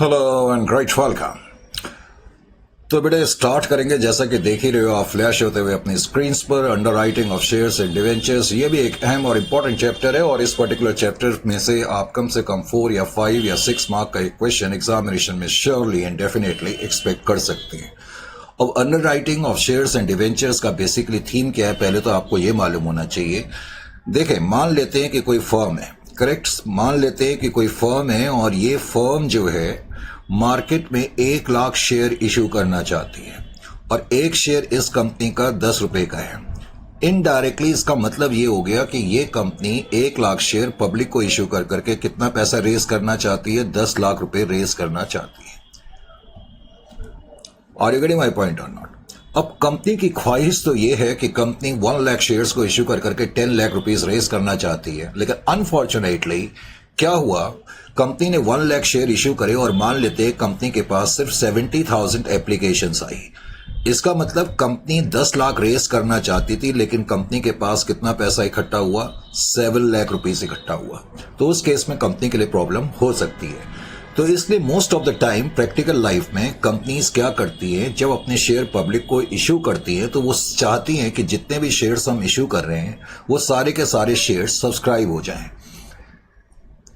Hello and great welcome. तो बेटे start करेंगे। जैसा कि देख ही रहे हो आप फ्लैश होते हुए अपनी स्क्रीन पर underwriting of shares and debentures. ये भी एक अहम और इम्पोर्टेंट चैप्टर है और इस पर्टिकुलर चैप्टर में से आप कम से कम 4 या 5 या 6 मार्क का एक क्वेश्चन एग्जामिनेशन में श्योरली एंड डेफिनेटली एक्सपेक्ट कर सकते हैं। अब underwriting of shares and debentures का बेसिकली थीम क्या है, पहले तो आपको ये मालूम होना चाहिए। देखें, मान लेते हैं कि कोई फर्म है, करेक्ट, मान लेते हैं कि कोई फर्म है और ये फर्म जो है मार्केट में 1 लाख शेयर इशू करना चाहती है और एक शेयर इस कंपनी का 10 रुपए का है। इनडायरेक्टली इसका मतलब ये हो गया कि ये कंपनी 1 लाख शेयर पब्लिक को इशू कर करके कितना पैसा रेज करना चाहती है, 10 लाख रुपए रेज करना चाहती है। Are you getting my point और नॉट? अब कंपनी की ख्वाहिश तो ये है कि कंपनी 1 लाख शेयर्स को इश्यू कर करके 10 लाख रुपीस रेज करना चाहती है, लेकिन अनफॉर्चुनेटली क्या हुआ, कंपनी ने 1 लाख शेयर इश्यू करे और मान लेते हैं कंपनी के पास सिर्फ 70,000 एप्लीकेशंस आई। इसका मतलब कंपनी 10 लाख रेज करना चाहती थी, लेकिन कंपनी के पास कितना पैसा इकट्ठा हुआ, 7 लाख रुपीस इकट्ठा हुआ। तो उस केस में कंपनी के लिए प्रॉब्लम हो सकती है। तो इसलिए most of the time practical life में कंपनीज क्या करती हैं, जब अपने शेयर पब्लिक को इशू करती हैं तो वो चाहती हैं कि जितने भी शेयर्स हम इशू कर रहे हैं वो सारे के सारे शेयर्स सब्सक्राइब हो जाएं।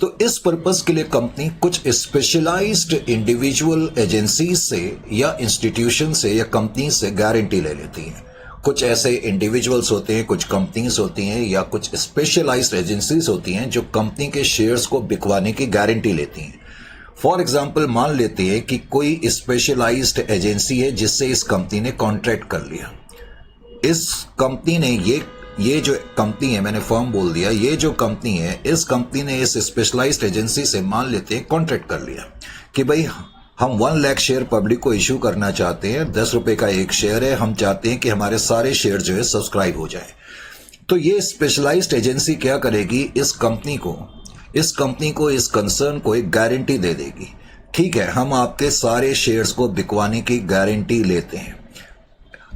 तो इस पर्पस के लिए कंपनी कुछ स्पेशलाइज्ड इंडिविजुअल एजेंसी से या इंस्टीट्यूशन से या कंपनी से गारंटी ले लेती है। कुछ ऐसे इंडिविजुअल्स होते हैं, कुछ कंपनीज होती हैं या कुछ स्पेशलाइज्ड एजेंसीज होती हैं जो कंपनी के शेयर्स को बिकवाने की गारंटी लेती हैं। फॉर एग्जाम्पल, मान लेते हैं कि कोई स्पेशलाइज्ड एजेंसी है जिससे इस कंपनी ने कॉन्ट्रैक्ट कर लिया। इस कंपनी ने ये जो कंपनी है, मैंने फर्म बोल दिया, ये जो कंपनी है, इस कंपनी ने इस स्पेशलाइज्ड एजेंसी से मान लेते हैं कॉन्ट्रैक्ट कर लिया कि भाई हम 1 लाख शेयर पब्लिक को इश्यू करना चाहते हैं, 10 रुपए का एक शेयर है, हम चाहते हैं कि हमारे सारे शेयर जो है सब्सक्राइब हो जाए। तो ये स्पेशलाइज्ड एजेंसी क्या करेगी, इस कंपनी को इस कंसर्न को एक गारंटी दे देगी। ठीक है, हम आपके सारे शेयर्स को बिकवाने की गारंटी लेते हैं।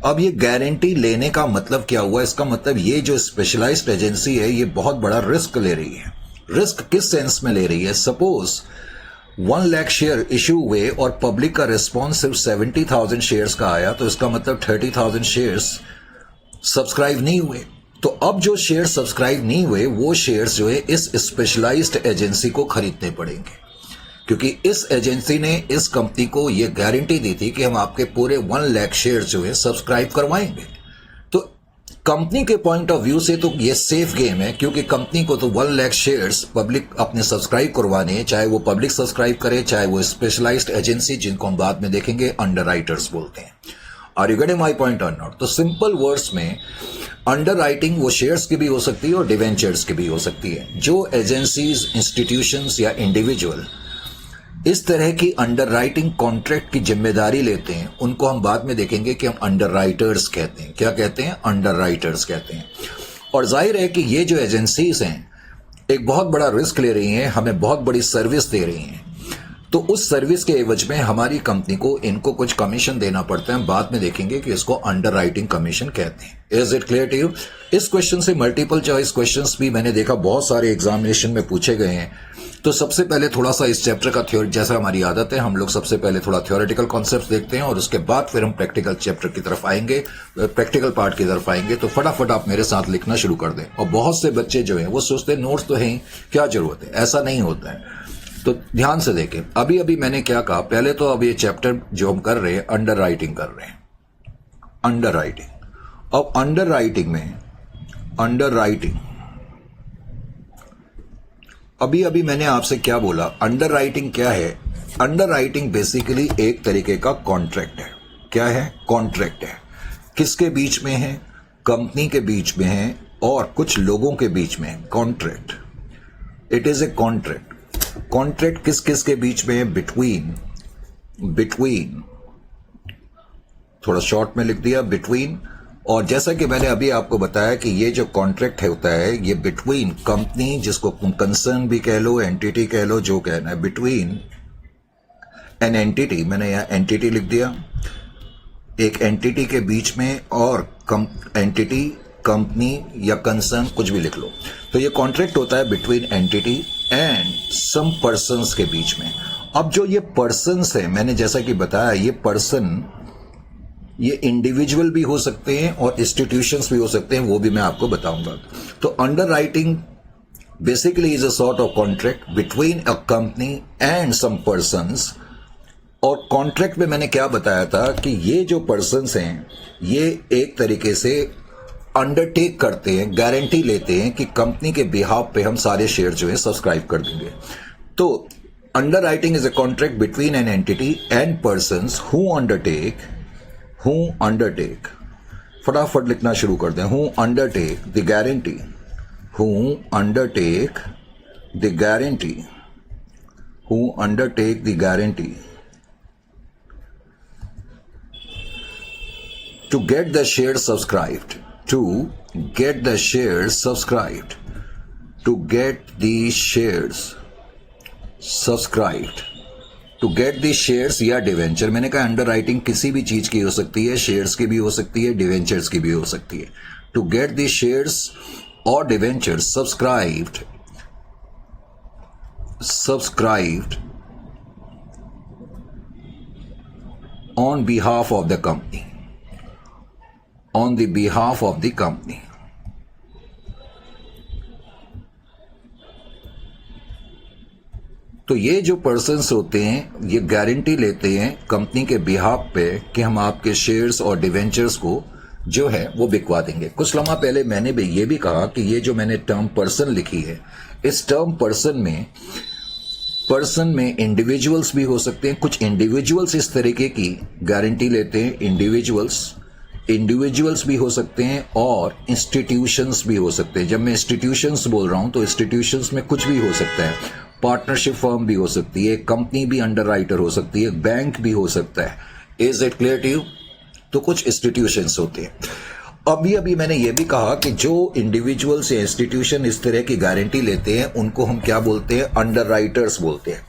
अब ये गारंटी लेने का मतलब क्या हुआ, इसका मतलब ये जो स्पेशलाइज्ड एजेंसी है ये बहुत बड़ा रिस्क ले रही है। रिस्क किस सेंस में ले रही है? सपोज 1 लाख शेयर इशू हुए और पब्लिक का रिस्पॉन्स सिर्फ 70,000 शेयर्स का आया, तो इसका मतलब 30,000 शेयर्स सब्सक्राइब नहीं हुए। तो अब जो शेयर सब्सक्राइब नहीं हुए वो शेयर्स जो है इस स्पेशलाइज्ड एजेंसी को खरीदने पड़ेंगे, क्योंकि इस एजेंसी ने इस कंपनी को ये गारंटी दी थी कि हम आपके पूरे 1 लाख शेयर जो है सब्सक्राइब करवाएंगे। तो कंपनी के पॉइंट ऑफ व्यू से तो ये सेफ गेम है, क्योंकि कंपनी को तो 1 लाख शेयर्स पब्लिक अपने सब्सक्राइब करवाने हैं, चाहे वो पब्लिक सब्सक्राइब करे चाहे वो स्पेशलाइज्ड एजेंसी, जिनको हम बाद में देखेंगे अंडरराइटर्स बोलते हैं। Are you getting my point और नॉट? तो सिंपल वर्ड्स में अंडरराइटिंग वो शेयर्स की भी हो सकती है और डिवेंचर्स की भी हो सकती है। जो एजेंसीज, इंस्टीट्यूशंस या इंडिविजुअल इस तरह की अंडरराइटिंग कॉन्ट्रैक्ट की जिम्मेदारी लेते हैं, उनको हम बाद में देखेंगे कि हम अंडरराइटर्स कहते हैं। क्या कहते हैं? अंडरराइटर्स कहते हैं। और जाहिर है कि ये जो एजेंसीज हैं एक बहुत बड़ा रिस्क ले रही हैं, हमें बहुत बड़ी सर्विस दे रही हैं, तो उस सर्विस के एवज में हमारी कंपनी को इनको कुछ कमीशन देना पड़ता है। हम बाद में देखेंगे कि इसको अंडरराइटिंग कमीशन कहते हैं। Is it clear to you? इस क्वेश्चन से मल्टीपल चॉइस क्वेश्चंस भी मैंने देखा बहुत सारे एग्जामिनेशन में पूछे गए हैं। तो सबसे पहले थोड़ा सा इस चैप्टर का थ्योरी, जैसा हमारी आदत है, हम लोग सबसे पहले थोड़ा थ्योरेटिकल कॉन्सेप्ट्स देखते हैं और उसके बाद फिर हम प्रैक्टिकल चैप्टर की तरफ आएंगे, प्रैक्टिकल पार्ट की तरफ आएंगे। तो फटाफट आप मेरे साथ लिखना शुरू कर दें। और बहुत से बच्चे जो हैं वो सोचते हैं नोट्स तो हैं, क्या जरूरत है, ऐसा नहीं होता है। तो ध्यान से देखें, अभी अभी मैंने क्या कहा, पहले तो अब ये चैप्टर जो हम कर रहे हैं अंडरराइटिंग कर रहे हैं, अंडरराइटिंग। अब अंडरराइटिंग में अंडरराइटिंग, अभी अभी मैंने आपसे क्या बोला, अंडरराइटिंग क्या है? अंडरराइटिंग बेसिकली एक तरीके का कॉन्ट्रैक्ट है। क्या है? कॉन्ट्रैक्ट है। किसके बीच में है? कंपनी के बीच में है और कुछ लोगों के बीच में है। Contract, it is a contract. Contract किस किस के बीच में है? बिटवीन, थोड़ा शॉर्ट में लिख दिया, बिटवीन। और जैसा कि मैंने अभी आपको बताया कि ये जो कॉन्ट्रैक्ट है होता है ये बिटवीन कंपनी, जिसको कंसर्न भी कह लो, एंटिटी कह लो, जो कहना है, बिटवीन एन एंटिटी, मैंने यहां एंटिटी लिख दिया, एक एंटिटी के बीच में, और एंटिटी, कंपनी या कंसर्न, कुछ भी लिख लो। तो ये कॉन्ट्रैक्ट होता है between entity and some persons के बीच में। अब जो ये पर्सन्स है, मैंने जैसा कि बताया, ये पर्सन ये इंडिविजुअल भी हो सकते हैं और इंस्टीट्यूशंस भी हो सकते हैं, वो भी मैं आपको बताऊंगा। तो underwriting basically is a sort of contract between a company and some persons. और कॉन्ट्रैक्ट में मैंने क्या बताया था कि ये जो पर्सन्स हैं ये एक तरीके से अंडरटेक करते हैं, गारंटी लेते हैं कि कंपनी के बिहाफ पे हम सारे शेयर जो है सब्सक्राइब कर देंगे। तो under writing is a contract between an entity and persons who undertake, फटाफट लिखना शुरू कर दें, who undertake the guarantee, who undertake the guarantee, who undertake the guarantee to get the shares subscribed, to get the shares subscribed, to get the shares subscribed, to get the shares या debenture. मैंने कहा under writing किसी भी चीज की हो सकती है, शेयर्स की भी हो सकती है, डिवेंचर्स की भी हो सकती है। टू गेट द शेयर्स और debenture subscribed on behalf of the company, on the behalf of the company। तो ये जो पर्सन्स होते हैं ये गारंटी लेते हैं कंपनी के बिहाफ पे कि हम आपके शेयर्स और डिवेंचर्स को जो है वो बिकवा देंगे। कुछ लम्हा पहले मैंने भी ये भी कहा कि ये जो मैंने टर्म पर्सन लिखी है, इस टर्म पर्सन में इंडिविजुअल्स भी हो सकते हैं। कुछ इंडिविजुअल्स इस तरीके की गारंटी लेते हैं, इंडिविजुअल्स भी हो सकते हैं और इंस्टीट्यूशंस भी हो सकते हैं। जब मैं इंस्टीट्यूशंस बोल रहा हूं तो इंस्टीट्यूशंस में कुछ भी हो सकता है, पार्टनरशिप फर्म भी हो सकती है, कंपनी भी अंडर राइटर हो सकती है, बैंक भी हो सकता है। Is it clear to you? तो कुछ इंस्टीट्यूशंस होते हैं। अभी मैंने ये भी कहा कि जो इंडिविजुअल्स या इंस्टीट्यूशन इस तरह की गारंटी लेते हैं उनको हम क्या बोलते हैं? अंडर राइटर्स बोलते हैं।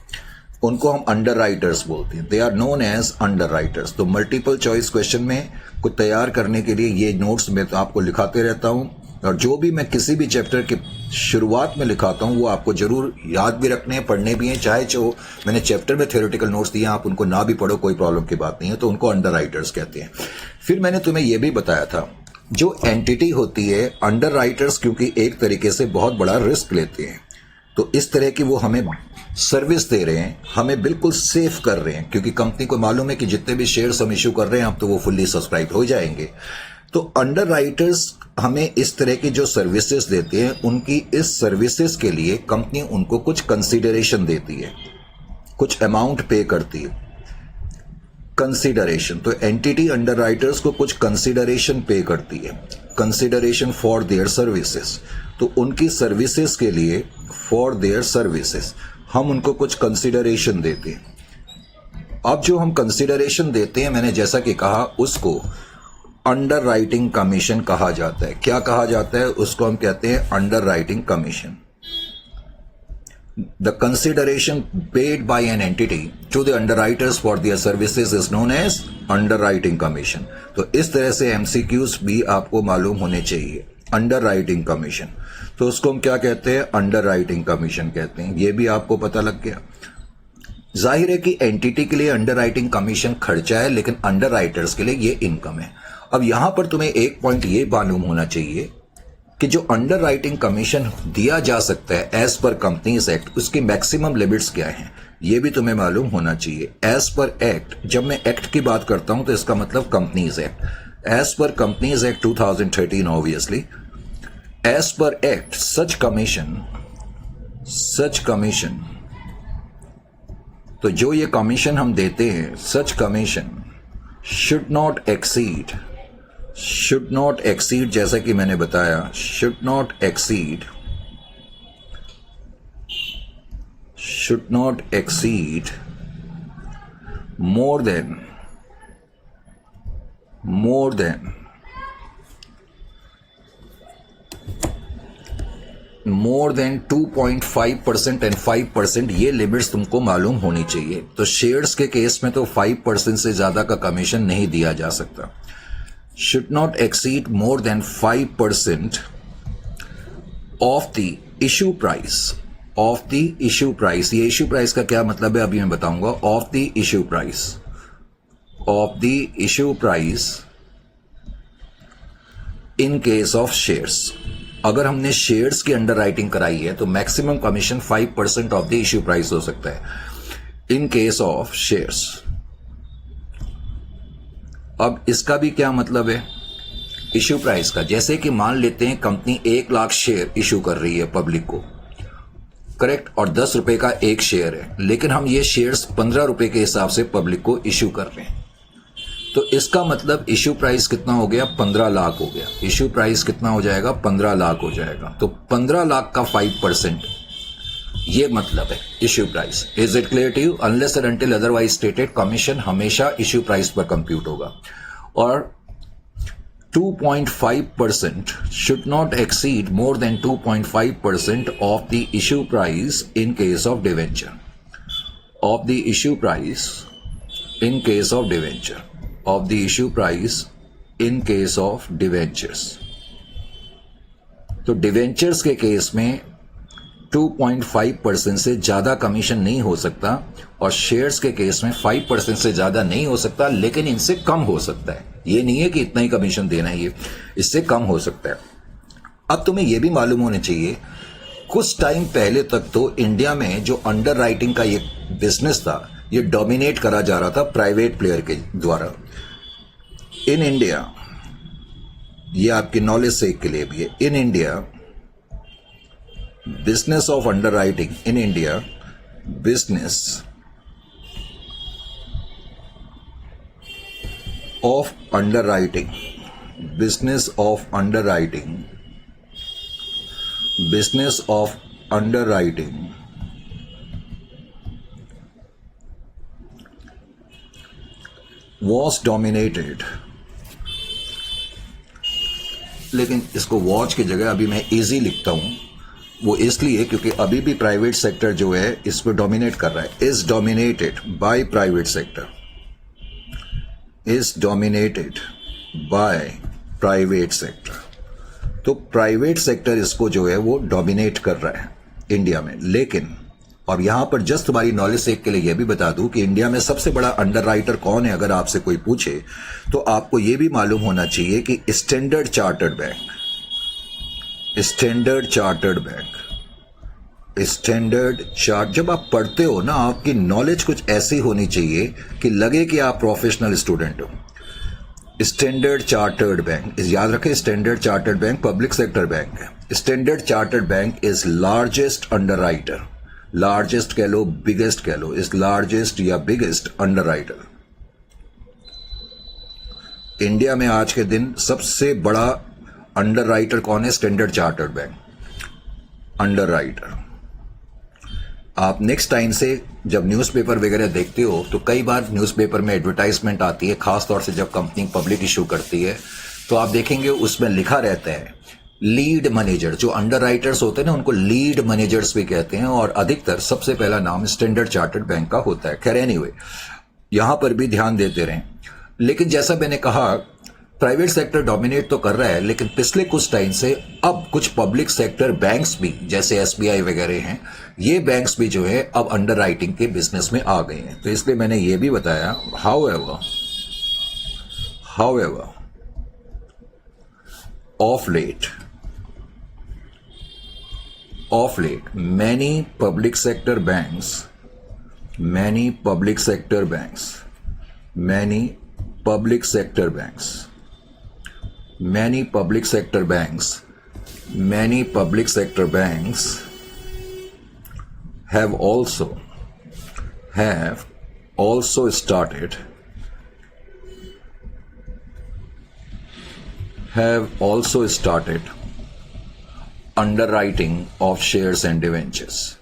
उनको हम अंडर राइटर्स बोलते हैं। They are known as underwriters. तो मल्टीपल चॉइस क्वेश्चन में को तैयार करने के लिए ये नोट्स मैं तो आपको लिखाते रहता हूं, और जो भी मैं किसी भी चैप्टर के शुरुआत में लिखाता हूं वो आपको जरूर याद भी रखने हैं, पढ़ने भी हैं। चाहे जो मैंने चैप्टर में थ्योरेटिकल नोट्स दिए आप उनको ना भी पढ़ो, कोई प्रॉब्लम की बात नहीं है। तो उनको अंडर राइटर्स कहते हैं। फिर मैंने तुम्हें यह भी बताया था जो एंटिटी होती है, अंडर राइटर्स क्योंकि एक तरीके से बहुत बड़ा रिस्क लेते हैं, तो इस तरह की वो हमें सर्विस दे रहे हैं, हमें बिल्कुल सेफ कर रहे हैं, क्योंकि कंपनी को मालूम है कि जितने भी शेयर्स हम इश्यू कर रहे हैं अब तो वो फुल्ली सब्सक्राइब हो जाएंगे। तो अंडर राइटर्स हमें इस तरह की जो सर्विसेज देते हैं, उनकी इस सर्विसेज के लिए कंपनी उनको कुछ कंसीडरेशन देती है, कुछ अमाउंट पे करती है, कंसीडरेशन। तो एंटिटी अंडर राइटर्स को कुछ कंसीडरेशन पे करती है, कंसीडरेशन फॉर देयर सर्विसेज। तो उनकी सर्विसेज के लिए, फॉर देयर सर्विसेज, हम उनको कुछ कंसीडरेशन देते हैं। अब जो हम कंसीडरेशन देते हैं, मैंने जैसा कि कहा, उसको अंडर राइटिंग कमीशन कहा जाता है। क्या कहा जाता है? उसको हम कहते हैं under writing commission. The consideration paid by an entity to the underwriters for their services is known as underwriting commission। तो इस तरह से MCQs भी आपको मालूम होने चाहिए। अंडरराइटिंग कमीशन, तो उसको हम क्या कहते हैं? अंडरराइटिंग कमीशन कहते हैं। ये भी आपको पता लग गया। जाहिर है कि एंटिटी के लिए अंडरराइटिंग कमीशन खर्चा है, लेकिन अंडरराइटर्स के लिए ये इनकम है। अब यहां पर तुम्हें एक पॉइंट ये मालूम होना चाहिए कि जो अंडर राइटिंग कमीशन दिया जा सकता है एज पर कंपनीज एक्ट, उसकी मैक्सिमम लिमिट्स क्या हैं, ये भी तुम्हें मालूम होना चाहिए। एज पर एक्ट, जब मैं एक्ट की बात करता हूं तो इसका मतलब companies act. As per companies act 2013 obviously, as per act such commission, तो जो ये कमीशन हम देते हैं, such commission should not exceed, जैसा कि मैंने बताया, should not exceed more than 2.5% and 5%, ये लिमिट्स तुमको मालूम होनी चाहिए। तो शेयर्स के केस में तो 5% से ज्यादा का कमीशन नहीं दिया जा सकता। should not exceed more than 5% of the issue price of the issue price. ये इश्यू प्राइस का क्या मतलब है अभी मैं बताऊंगा। Of the issue price, of the issue price in case of shares. अगर हमने शेयर्स की अंडर राइटिंग कराई है तो maximum commission 5% of the issue price हो सकता है इन केस ऑफ शेयर्स। अब इसका भी क्या मतलब है इश्यू प्राइस का। जैसे कि मान लेते हैं कंपनी 1 लाख शेयर इश्यू कर रही है पब्लिक को, करेक्ट, और 10 रुपए का एक शेयर है, लेकिन हम ये शेयर्स 15 रुपए के हिसाब से पब्लिक को इश्यू कर रहे हैं। तो इसका मतलब इश्यू प्राइस कितना हो गया, 15 लाख हो गया। इश्यू प्राइस कितना हो जाएगा, 15 लाख हो जाएगा। तो 15 लाख का 5%, ये मतलब है issue price. Is it clear to you? Unless and until otherwise stated, commission हमेशा इश्यू प्राइस पर कंप्यूट होगा। और 2.5% should not exceed more than 2.5% of the issue price in case of debenture. Of the issue price in case of debenture. Of the issue price in case of debentures. तो debentures के case में 2.5% से ज्यादा commission नहीं हो सकता, और shares के केस में 5% से ज्यादा नहीं हो सकता, लेकिन इनसे कम हो सकता है। ये नहीं है कि इतना ही कमीशन देना है, ये इससे कम हो सकता है। अब तुम्हें यह भी मालूम होना चाहिए, कुछ टाइम पहले तक तो इंडिया में जो अंडर राइटिंग का ये बिजनेस था, ये डोमिनेट करा जा रहा था प्राइवेट प्लेयर के द्वारा। इन इंडिया, ये आपकी नॉलेज से के लिए भी है, in India business of underwriting in India, business of underwriting, business of underwriting, business of underwriting was dominated, लेकिन इसको वॉच की जगह अभी मैं इजी लिखता हूं, वो इसलिए क्योंकि अभी भी प्राइवेट सेक्टर जो है इस पर डोमिनेट कर रहा है। Is dominated by private sector, is dominated by private sector. तो प्राइवेट सेक्टर इसको जो है वो डोमिनेट कर रहा है इंडिया में। लेकिन और यहां पर जस्ट तुम्हारी नॉलेज सेक के लिए यह भी बता दूं कि इंडिया में सबसे बड़ा अंडर राइटर कौन है, अगर आपसे कोई पूछे तो आपको यह भी मालूम होना चाहिए कि standard chartered bank, standard chartered bank, standard chart. जब आप पढ़ते हो ना, आपकी नॉलेज कुछ ऐसी होनी चाहिए कि लगे कि आप प्रोफेशनल स्टूडेंट हो। स्टैंडर्ड चार्टर्ड बैंक, याद रखें, standard chartered bank public sector bank है। Standard chartered bank is largest underwriter, largest कह लो, बिगेस्ट कह लो, इज लार्जेस्ट या बिगेस्ट अंडर राइटर। इंडिया में आज के दिन सबसे बड़ा अंडर राइटर कौन है? Standard chartered bank under writer. आप नेक्स्ट टाइम से जब न्यूज़पेपर वगैरह देखते हो तो कई बार न्यूज़पेपर में एडवर्टाइजमेंट आती है, खासतौर से जब कंपनी पब्लिक इशू करती है, तो आप देखेंगे उसमें लिखा रहता है लीड मैनेजर। जो अंडर राइटर्स होते हैं ना, उनको लीड मैनेजर्स भी कहते हैं, और अधिकतर सबसे पहला नाम स्टैंडर्ड चार्टर्ड बैंक का होता है। खैर एनीवे, यहां पर भी ध्यान देते रहें। लेकिन जैसा मैंने कहा, प्राइवेट सेक्टर डोमिनेट तो कर रहा है, लेकिन पिछले कुछ टाइम से अब कुछ पब्लिक सेक्टर बैंक्स भी, जैसे एसबीआई वगैरह हैं, ये बैंक्स भी जो है अब अंडर राइटिंग के बिजनेस में आ गए हैं। तो इसलिए मैंने ये भी बताया, however of late many public sector banks have also started underwriting of shares and debentures.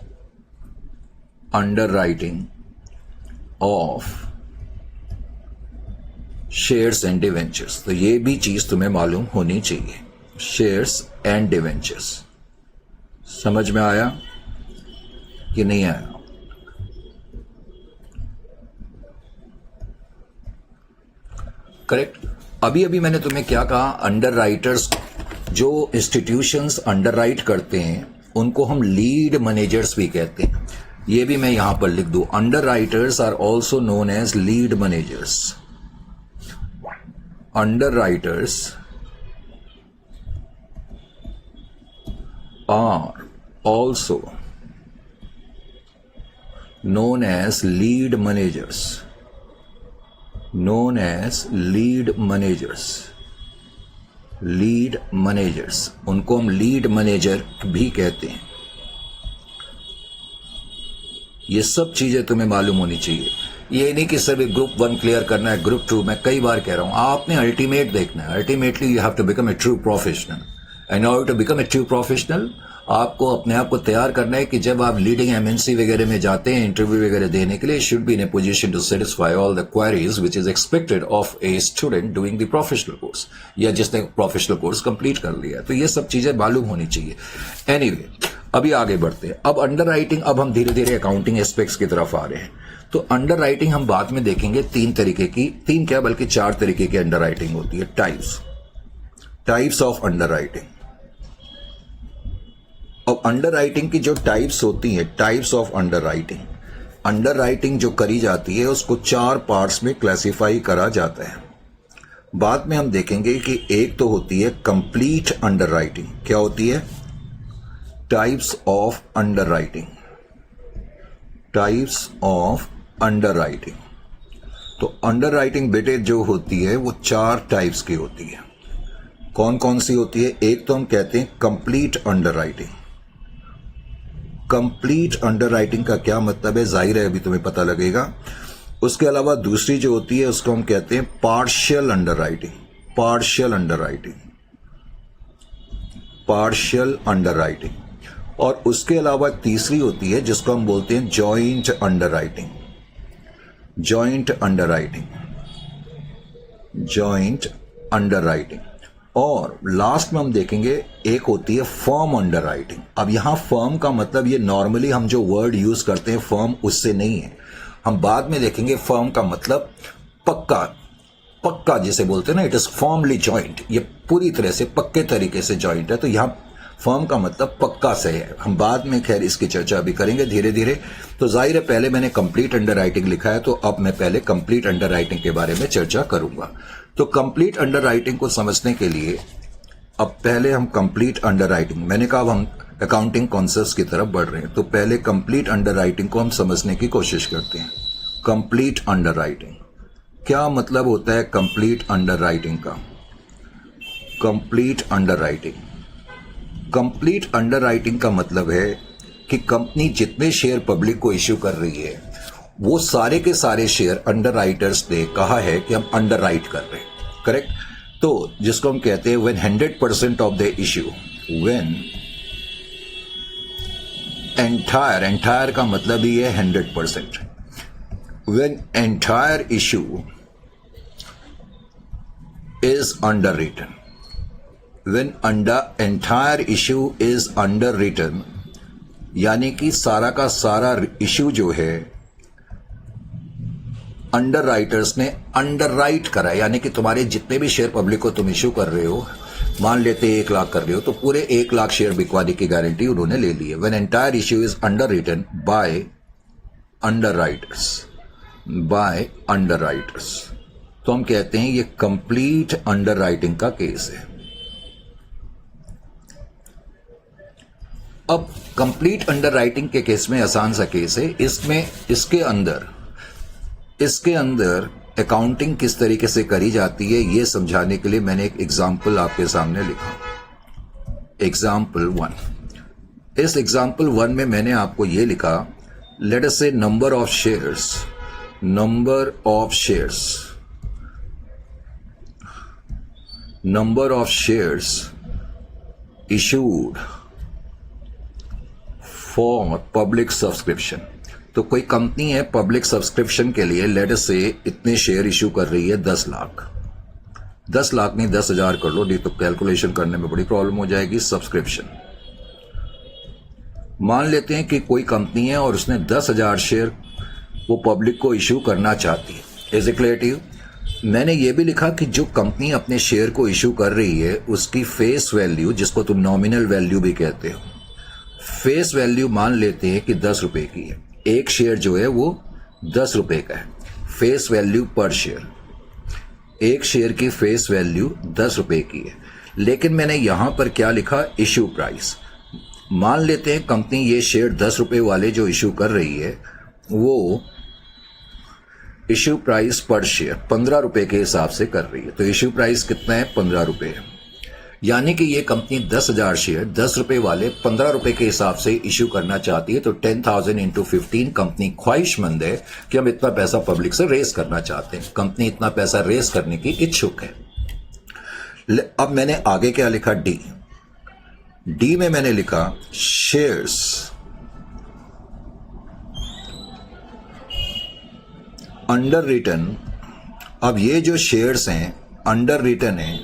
Underwriting of shares and debentures. तो ये भी चीज तुम्हें मालूम होनी चाहिए, शेयर्स एंड डिवेंचर्स। समझ में आया कि नहीं आया? करेक्ट। अभी अभी मैंने तुम्हें क्या कहा, अंडर राइटर्स, जो इंस्टीट्यूशंस अंडर राइट करते हैं उनको हम लीड मैनेजर्स भी कहते हैं। ये भी मैं यहां पर लिख दूं, underwriters are also known as lead managers. Underwriters are also known as lead managers, known as lead managers, lead managers, उनको हम लीड मैनेजर भी कहते हैं। ये सब चीजें तुम्हें मालूम होनी चाहिए। ये नहीं कि सिर्फ ग्रुप 1 क्लियर करना है, ग्रुप 2 मैं कई बार कह रहा हूं, आपने अल्टीमेट देखना है। Ultimately you have to become a true professional. In order to become a true professional आपको अपने आप को तैयार करना है कि जब आप लीडिंग एमएनसी वगैरह में जाते हैं इंटरव्यू वगैरह देने के लिए, should be in a position to satisfy all the queries which is expected of a student doing the professional course, या जिसने प्रोफेशनल कोर्स कंप्लीट कर लिया। तो ये सब चीजें मालूम होनी चाहिए। एनीवे, अभी आगे बढ़ते हैं। अब अंडर राइटिंग, अब हम धीरे धीरे अकाउंटिंग एस्पेक्ट्स की तरफ आ रहे हैं। तो अंडर राइटिंग हम बाद में देखेंगे। 3 तरीके की, 3 क्या बल्कि 4 तरीके की अंडर राइटिंग होती है। Types of under writing. अब अंडर राइटिंग की जो टाइप्स होती हैं, टाइप्स ऑफ अंडर राइटिंग जो करी जाती है उसको 4 पार्ट्स में क्लासिफाई करा जाता है। बाद में हम देखेंगे कि एक तो होती है कंप्लीट अंडर राइटिंग। क्या होती है? Types of under writing, types of under writing. तो अंडर राइटिंग बेटे जो होती है वो 4 टाइप्स की होती है। कौन कौन सी होती है? एक तो हम कहते हैं complete under writing. Complete underwriting का क्या मतलब है जाहिर है अभी तुम्हें पता लगेगा। उसके अलावा दूसरी जो होती है उसको हम कहते हैं partial under writing. Partial under writing, partial under writing. और उसके अलावा तीसरी होती है जिसको हम बोलते हैं joint under writing. Joint under writing, joint under writing. और लास्ट में हम देखेंगे एक होती है फर्म अंडर राइटिंग। अब यहां फर्म का मतलब ये नॉर्मली हम जो वर्ड यूज करते हैं फर्म उससे नहीं है, हम बाद में देखेंगे। फर्म का मतलब पक्का, पक्का जिसे बोलते हैं ना, इट इज फर्मली जॉइंट, ये पूरी तरह से पक्के तरीके से जॉइंट है। तो यहां फर्म का मतलब पक्का से है। हम बाद में खैर इसकी चर्चा भी करेंगे धीरे धीरे। तो जाहिर है पहले मैंने कंप्लीट अंडर राइटिंग लिखा है, तो अब मैं पहले कंप्लीट अंडर राइटिंग के बारे में चर्चा करूंगा। तो कंप्लीट अंडर राइटिंग को समझने के लिए अब पहले हम कंप्लीट अंडर राइटिंग, मैंने कहा अब हम अकाउंटिंग कॉन्सेप्ट्स की तरफ बढ़ रहे हैं, तो पहले कंप्लीट अंडर राइटिंग को हम समझने की कोशिश करते हैं। कंप्लीट अंडर राइटिंग क्या मतलब होता है? कंप्लीट अंडर राइटिंग का, complete under writing, complete underwriting का मतलब है कि कंपनी जितने शेयर पब्लिक को इश्यू कर रही है वो सारे के सारे शेयर अंडर राइटर्स ने कहा है कि हम अंडर राइट कर रहे हैं। करेक्ट? तो जिसको हम कहते हैं when 100% of the issue, when entire का मतलब ही है 100%, when entire issue is underwritten, when entire issue is underwritten, यानी कि सारा का सारा इश्यू जो है अंडर राइटर्स ने अंडर राइट करा, यानी कि तुम्हारे जितने भी शेयर पब्लिक को तुम इश्यू कर रहे हो, मान लेते 1 लाख कर रहे हो, तो पूरे 1 लाख शेयर बिकवाने की गारंटी उन्होंने ले ली है। When entire issue is underwritten by underwriters, by underwriters, तो हम कहते हैं ये कंप्लीट अंडर राइटिंग का केस है। अब कंप्लीट अंडर राइटिंग के केस में आसान सा केस है। इसमें इसके अंदर अकाउंटिंग किस तरीके से करी जाती है ये समझाने के लिए मैंने एक एग्जाम्पल आपके सामने लिखा। एग्जाम्पल 1। इस एग्जाम्पल 1 में मैंने आपको ये लिखा, लेट अस से number of shares, number of shares, number of shares issued for public subscription. तो कोई कंपनी है पब्लिक सब्सक्रिप्शन के लिए लेट अस से इतने शेयर इशू कर रही है 10 लाख, 10 लाख नहीं 10,000 कर लो, नहीं तो कैलकुलेशन करने में बड़ी प्रॉब्लम हो जाएगी। सब्सक्रिप्शन मान लेते हैं कि कोई कंपनी है और उसने 10,000 शेयर वो पब्लिक को इशू करना चाहती है। Is it clear to you? मैंने ये भी लिखा कि जो कंपनी अपने शेयर को इशू कर रही है उसकी फेस वैल्यू, जिसको तुम नॉमिनल वैल्यू भी कहते हो, फेस वैल्यू मान लेते हैं कि 10 रुपए की है, एक शेयर जो है वो 10 रुपए का है, फेस वैल्यू पर शेयर, एक शेयर की फेस वैल्यू 10 रुपए की है। लेकिन मैंने यहां पर क्या लिखा, इश्यू प्राइस। मान लेते हैं कंपनी ये शेयर 10 रुपए वाले जो इश्यू कर रही है वो इश्यू प्राइस पर शेयर 15 रुपए के हिसाब से कर रही है। तो इश्यू प्राइस कितना है, 15 रुपए। यानी कि ये कंपनी 10,000 शेयर 10 रुपए वाले 15 रुपए के हिसाब से इश्यू करना चाहती है। तो 10,000 इंटू 15, कंपनी ख्वाहिशमंद है कि हम इतना पैसा पब्लिक से रेस करना चाहते हैं, कंपनी इतना पैसा रेस करने की इच्छुक है। अब मैंने आगे क्या लिखा, डी में मैंने लिखा शेयर्स अंडर रिटन। अब ये जो शेयर्स हैं अंडर रिटन है,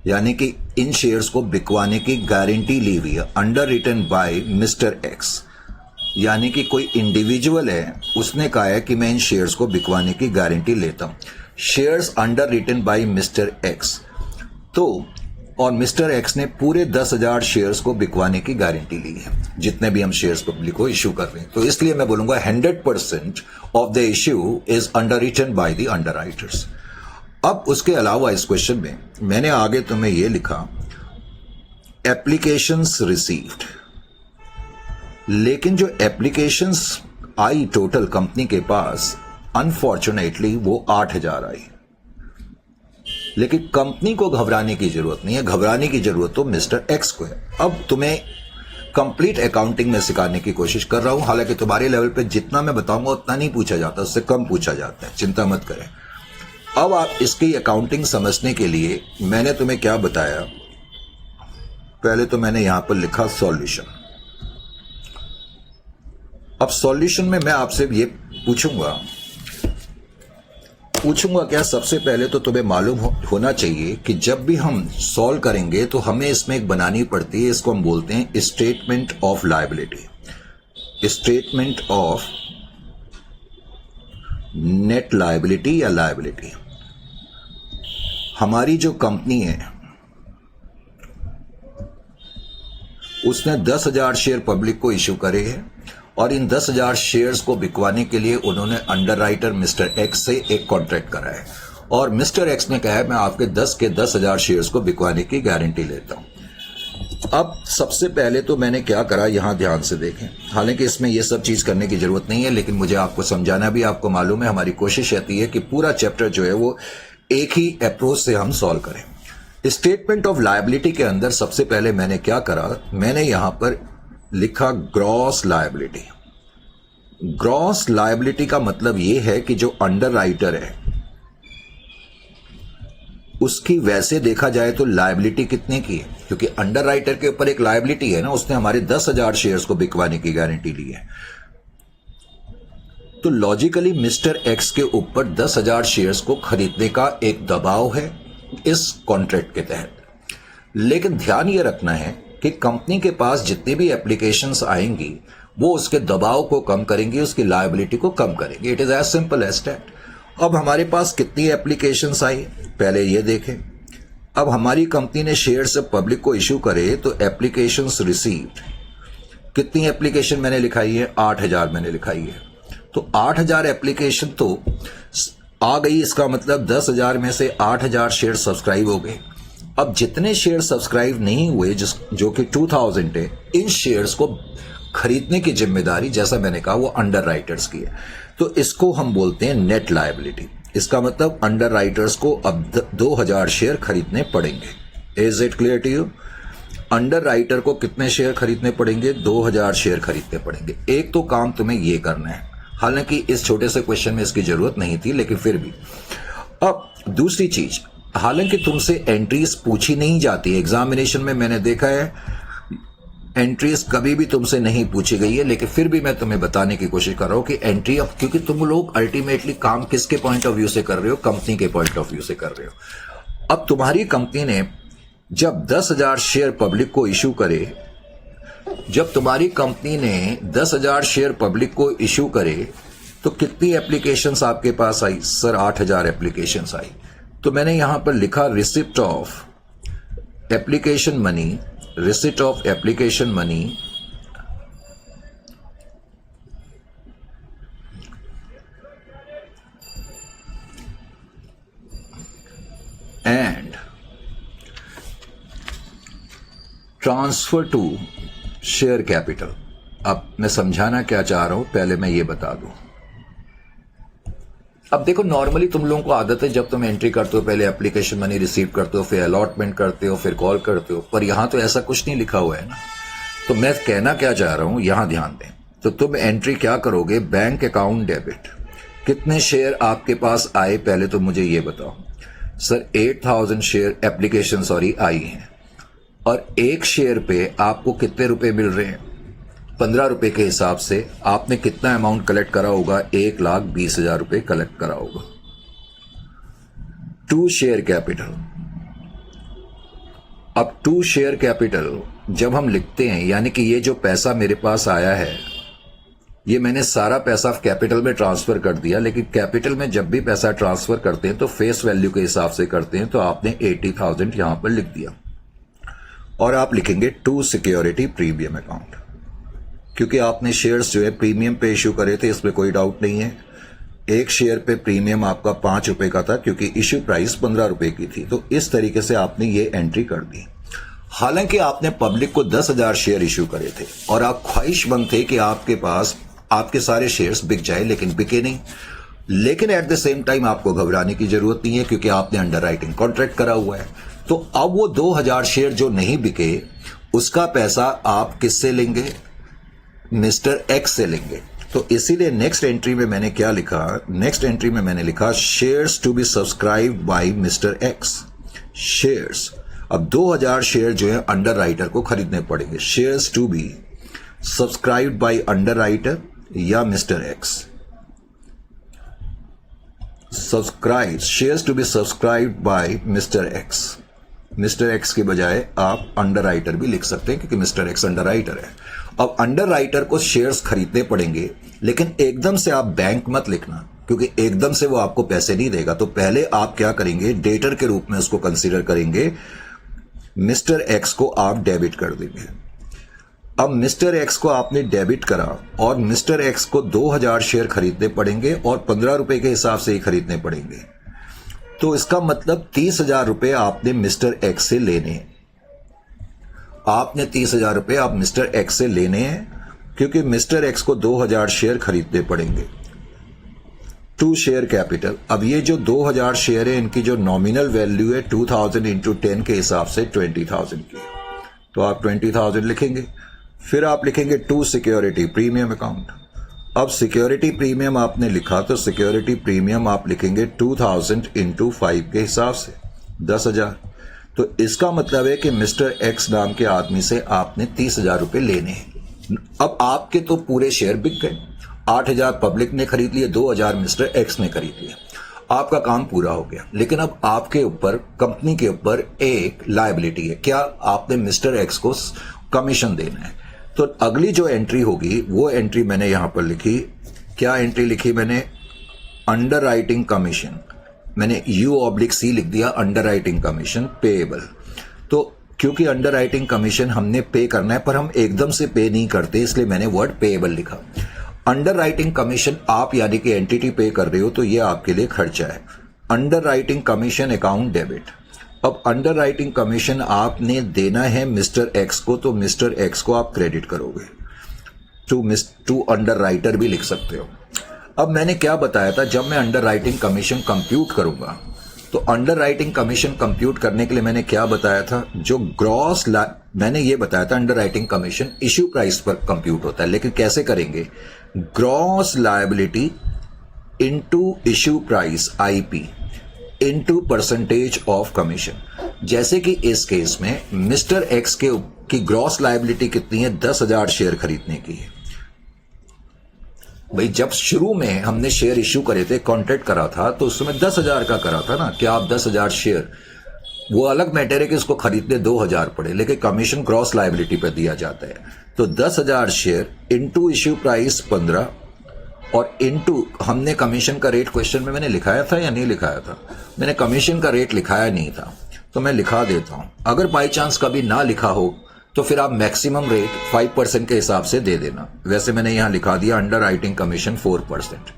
यानी कि इन शेयर्स को बिकवाने की गारंटी ली हुई है, underwritten by mister X. यानी कि कोई इंडिविजुअल है, उसने कहा है कि मैं इन शेयर्स को बिकवाने की गारंटी लेता हूं, shares underwritten by mister X. तो और मिस्टर एक्स ने पूरे 10,000 शेयर्स को बिकवाने की गारंटी ली है, जितने भी हम शेयर्स पब्लिक को इश्यू कर रहे हैं। तो इसलिए मैं बोलूंगा 100% of the issue is underwritten by the underwriters. अब उसके अलावा इस क्वेश्चन में मैंने आगे तुम्हें यह लिखा, एप्लीकेशंस रिसीव्ड। लेकिन जो एप्लीकेशंस आई टोटल कंपनी के पास, अनफॉर्चुनेटली वो 8,000 आई। लेकिन कंपनी को घबराने की जरूरत नहीं है, घबराने की जरूरत तो मिस्टर एक्स को है। अब तुम्हें कंप्लीट अकाउंटिंग में सिखाने की कोशिश कर रहा हूं, हालांकि तुम्हारे लेवल पे जितना मैं बताऊंगा उतना नहीं पूछा जाता, उससे कम पूछा जाता है, चिंता मत करें। अब आप इसकी अकाउंटिंग समझने के लिए मैंने तुम्हें क्या बताया, पहले तो मैंने यहां पर लिखा सॉल्यूशन। अब सॉल्यूशन में मैं आपसे ये पूछूंगा क्या, सबसे पहले तो तुम्हें मालूम होना चाहिए कि जब भी हम सॉल्व करेंगे तो हमें इसमें एक बनानी पड़ती है, इसको हम बोलते हैं statement of liability, statement of net liability या लायबिलिटी। हमारी जो कंपनी है उसने 10,000 शेयर पब्लिक को इश्यू करे हैं और इन 10,000 शेयर्स को बिकवाने के लिए उन्होंने अंडरराइटर मिस्टर एक्स से एक कॉन्ट्रैक्ट करा है और मिस्टर एक्स ने कहा है मैं आपके 10 के 10,000 शेयर्स को बिकवाने की गारंटी लेता हूं। अब सबसे पहले तो मैंने क्या करा, यहां ध्यान से देखें, हालांकि इसमें यह सब चीज करने की जरूरत नहीं है, लेकिन मुझे आपको समझाना भी, आपको मालूम है हमारी कोशिश रहती है कि पूरा चैप्टर जो है वो एक ही अप्रोच से हम सॉल्व करें। स्टेटमेंट ऑफ लायबिलिटी के अंदर सबसे पहले मैंने क्या करा, मैंने यहां पर लिखा ग्रॉस लायबिलिटी। ग्रॉस लायबिलिटी का मतलब यह है कि जो अंडरराइटर है उसकी वैसे देखा जाए तो लायबिलिटी कितने की है, क्योंकि अंडरराइटर के ऊपर एक लायबिलिटी है ना, उसने हमारे 10,000 शेयर्स को बिकवाने की गारंटी ली है। तो लॉजिकली मिस्टर एक्स के ऊपर 10,000 शेयर्स को खरीदने का एक दबाव है इस कॉन्ट्रैक्ट के तहत। लेकिन ध्यान यह रखना है कि कंपनी के पास जितनी भी एप्लीकेशंस आएंगी वो उसके दबाव को कम करेंगी, उसकी लायबिलिटी को कम करेंगी। It is as simple as that. अब हमारे पास कितनी एप्लीकेशंस आई पहले ये देखें। अब हमारी कंपनी ने शेयर से पब्लिक को इश्यू करे तो एप्लीकेशंस रिसीव्ड, कितनी एप्लीकेशन मैंने लिखाई है, 8,000 मैंने लिखाई है। तो 8,000 एप्लीकेशन तो आ गई, इसका मतलब 10,000 में से 8,000 शेयर सब्सक्राइब हो गए। अब जितने शेयर सब्सक्राइब नहीं हुए जो कि 2,000 है, इन शेयर्स को खरीदने की जिम्मेदारी जैसा मैंने कहा वो अंडरराइटर्स की है। तो इसको हम बोलते हैं नेट लायबिलिटी। इसका मतलब अंडरराइटर्स को अब 2,000 शेयर खरीदने पड़ेंगे। Is it clear to you? Underwriter को कितने शेयर खरीदने पड़ेंगे, 2,000 शेयर खरीदने पड़ेंगे। एक तो काम तुम्हें यह करना है, हालांकि इस छोटे से क्वेश्चन में इसकी जरूरत नहीं थी, लेकिन फिर भी। अब दूसरी चीज, हालांकि तुमसे एंट्रीज पूछी नहीं जाती एग्जामिनेशन में, मैंने देखा है एंट्रीज कभी भी तुमसे नहीं पूछी गई है, लेकिन फिर भी मैं तुम्हें बताने की कोशिश कर रहा हूं कि एंट्री, अब क्योंकि तुम लोग अल्टीमेटली काम किसके पॉइंट ऑफ व्यू से कर रहे हो, कंपनी के पॉइंट ऑफ व्यू से कर रहे हो। अब तुम्हारी कंपनी ने जब 10,000 शेयर पब्लिक को इश्यू करे, जब तुम्हारी कंपनी ने 10,000 शेयर पब्लिक को इश्यू करे तो कितनी एप्लीकेशंस आपके पास आई? सर 8,000 एप्लीकेशंस आई। तो मैंने यहां पर लिखा receipt of application money, receipt of application money transfer to share capital. अब मैं समझाना क्या चाह रहा हूं, पहले मैं ये बता दूं। अब देखो, नॉर्मली तुम लोगों को आदत है जब तुम एंट्री करते हो पहले एप्लीकेशन मनी रिसीव करते हो, फिर अलॉटमेंट करते हो, फिर कॉल करते हो, पर यहां तो ऐसा कुछ नहीं लिखा हुआ है ना। तो मैं कहना क्या चाह रहा हूं, यहां ध्यान दें। तो तुम एंट्री क्या करोगे, बैंक अकाउंट डेबिट, कितने शेयर आपके पास आए पहले तो मुझे ये बताओ। सर 8000 शेयर एप्लीकेशन आई हैं, और एक शेयर पे आपको कितने रुपए मिल रहे हैं, 15 रुपए के हिसाब से आपने कितना अमाउंट कलेक्ट करा होगा, 1,20,000 रुपए कलेक्ट करा होगा। To share capital. अब टू शेयर कैपिटल जब हम लिखते हैं, यानी कि ये जो पैसा मेरे पास आया है, ये मैंने सारा पैसा कैपिटल में ट्रांसफर कर दिया, लेकिन कैपिटल में जब भी पैसा ट्रांसफर करते हैं तो फेस वैल्यू के हिसाब से करते हैं, तो आपने 80,000 यहां पर लिख दिया, और आप लिखेंगे टू सिक्योरिटी प्रीमियम अकाउंट, क्योंकि आपने शेयर्स जो है प्रीमियम पे इश्यू करे थे, इसमें कोई डाउट नहीं है। एक शेयर पे प्रीमियम आपका 5 रुपए का था, क्योंकि इश्यू प्राइस 15 रुपए की थी। तो इस तरीके से आपने ये एंट्री कर दी। हालांकि आपने पब्लिक को 10,000 शेयर इश्यू करे थे, और आप ख्वाहिशमंद थे कि आपके पास आपके सारे शेयर्स बिक जाए, लेकिन बिके नहीं। लेकिन एट द सेम टाइम आपको घबराने की जरूरत नहीं है, क्योंकि आपने अंडरराइटिंग कॉन्ट्रैक्ट करा हुआ है। तो अब वो 2000 शेयर जो नहीं बिके, उसका पैसा आप किससे लेंगे, मिस्टर एक्स से लेंगे। तो इसीलिए नेक्स्ट एंट्री में मैंने क्या लिखा, नेक्स्ट एंट्री में मैंने लिखा shares to be subscribed by mister X. Shares, अब 2000 शेयर जो है अंडर राइटर को खरीदने पड़ेंगे। Shares to be subscribed by underwriter या mister X. Subscribe, shares to be subscribed by mister X. Mister X के बजाय आप अंडर राइटर भी लिख सकते हैं, क्योंकि मिस्टर एक्स अंडर राइटर है। अब अंडर राइटर को शेयर्स खरीदने पड़ेंगे, लेकिन एकदम से आप बैंक मत लिखना, क्योंकि एकदम से वो आपको पैसे नहीं देगा। तो पहले आप क्या करेंगे, डेटर के रूप में उसको कंसीडर करेंगे। मिस्टर एक्स को आप डेबिट कर देंगे। अब मिस्टर एक्स को आपने डेबिट करा, और मिस्टर एक्स को 2000 शेयर खरीदने पड़ेंगे, और 15 रुपए के हिसाब से ही खरीदने पड़ेंगे। तो इसका मतलब 30,000 रुपए आपने मिस्टर एक्स से लेने हैं। आपने 30,000 रुपए आप मिस्टर एक्स से लेने हैं, क्योंकि मिस्टर एक्स को 2000 शेयर खरीदने पड़ेंगे। To share capital. अब ये जो 2000 शेयर है, इनकी जो नॉमिनल वैल्यू है 2000 इंटू 10 के हिसाब से 20,000 की, तो आप 20,000 लिखेंगे। फिर आप लिखेंगे टू सिक्योरिटी प्रीमियम अकाउंट। अब सिक्योरिटी प्रीमियम आपने लिखा, तो सिक्योरिटी प्रीमियम आप लिखेंगे 2000 इंटू 5 के हिसाब से 10,000। तो इसका मतलब है कि मिस्टर एक्स नाम के आदमी से आपने 30,000 रुपए लेने हैं। अब आपके तो पूरे शेयर बिक गए, 8,000 पब्लिक ने खरीद लिए, 2,000 मिस्टर एक्स ने खरीद लिया, आपका काम पूरा हो गया। लेकिन अब आपके ऊपर, कंपनी के ऊपर एक लायबिलिटी है। क्या, आपने मिस्टर एक्स को कमीशन देना है। तो अगली जो एंट्री होगी, वो एंट्री मैंने यहां पर लिखी। क्या एंट्री लिखी मैंने, अंडर राइटिंग कमीशन। मैंने U/C लिख दिया, अंडर राइटिंग कमीशन पेएबल। तो क्योंकि अंडर राइटिंग कमीशन हमने पे करना है, पर हम एकदम से पे नहीं करते, इसलिए मैंने वर्ड पेएबल लिखा। अंडर राइटिंग कमीशन आप यानी कि एंटिटी पे कर रहे हो, तो ये आपके लिए खर्चा है। Underwriting commission account debit. अब अंडर राइटिंग कमीशन आपने देना है मिस्टर एक्स को, तो मिस्टर एक्स को आप क्रेडिट करोगे। टू अंडर राइटर भी लिख सकते हो। अब मैंने क्या बताया था, जब मैं अंडर राइटिंग कमीशन कंप्यूट करूंगा, तो अंडर राइटिंग कमीशन कंप्यूट करने के लिए मैंने क्या बताया था, जो ग्रॉस, मैंने ये बताया था under writing commission issue price पर कंप्यूट होता है। लेकिन कैसे करेंगे, gross liability into issue price IP into percentage of commission. जैसे कि इस केस में मिस्टर एक्स की ग्रॉस लायबिलिटी कितनी है, 10,000 शेयर खरीदने की है। भाई जब शुरू में हमने शेयर इश्यू करे थे, कॉन्ट्रैक्ट करा था, तो उस समय 10,000 का करा था ना, कि आप 10,000 शेयर, वो अलग मैटर है कि इसको खरीदने 2,000 पड़े, लेकिन कमीशन ग्रॉस लायबिलिटी पर दिया जाता है। तो 10,000 शेयर इनटू इश्यू प्राइस 15, और इनटू हमने कमीशन का रेट, क्वेश्चन में मैंने लिखाया था या नहीं लिखाया था, मैंने कमीशन का रेट लिखाया नहीं था, तो मैं लिखा देता हूं। अगर बाई चांस कभी ना लिखा हो, तो फिर आप मैक्सिमम रेट 5% के हिसाब से दे देना। वैसे मैंने यहां लिखा दिया अंडर राइटिंग कमीशन 4%।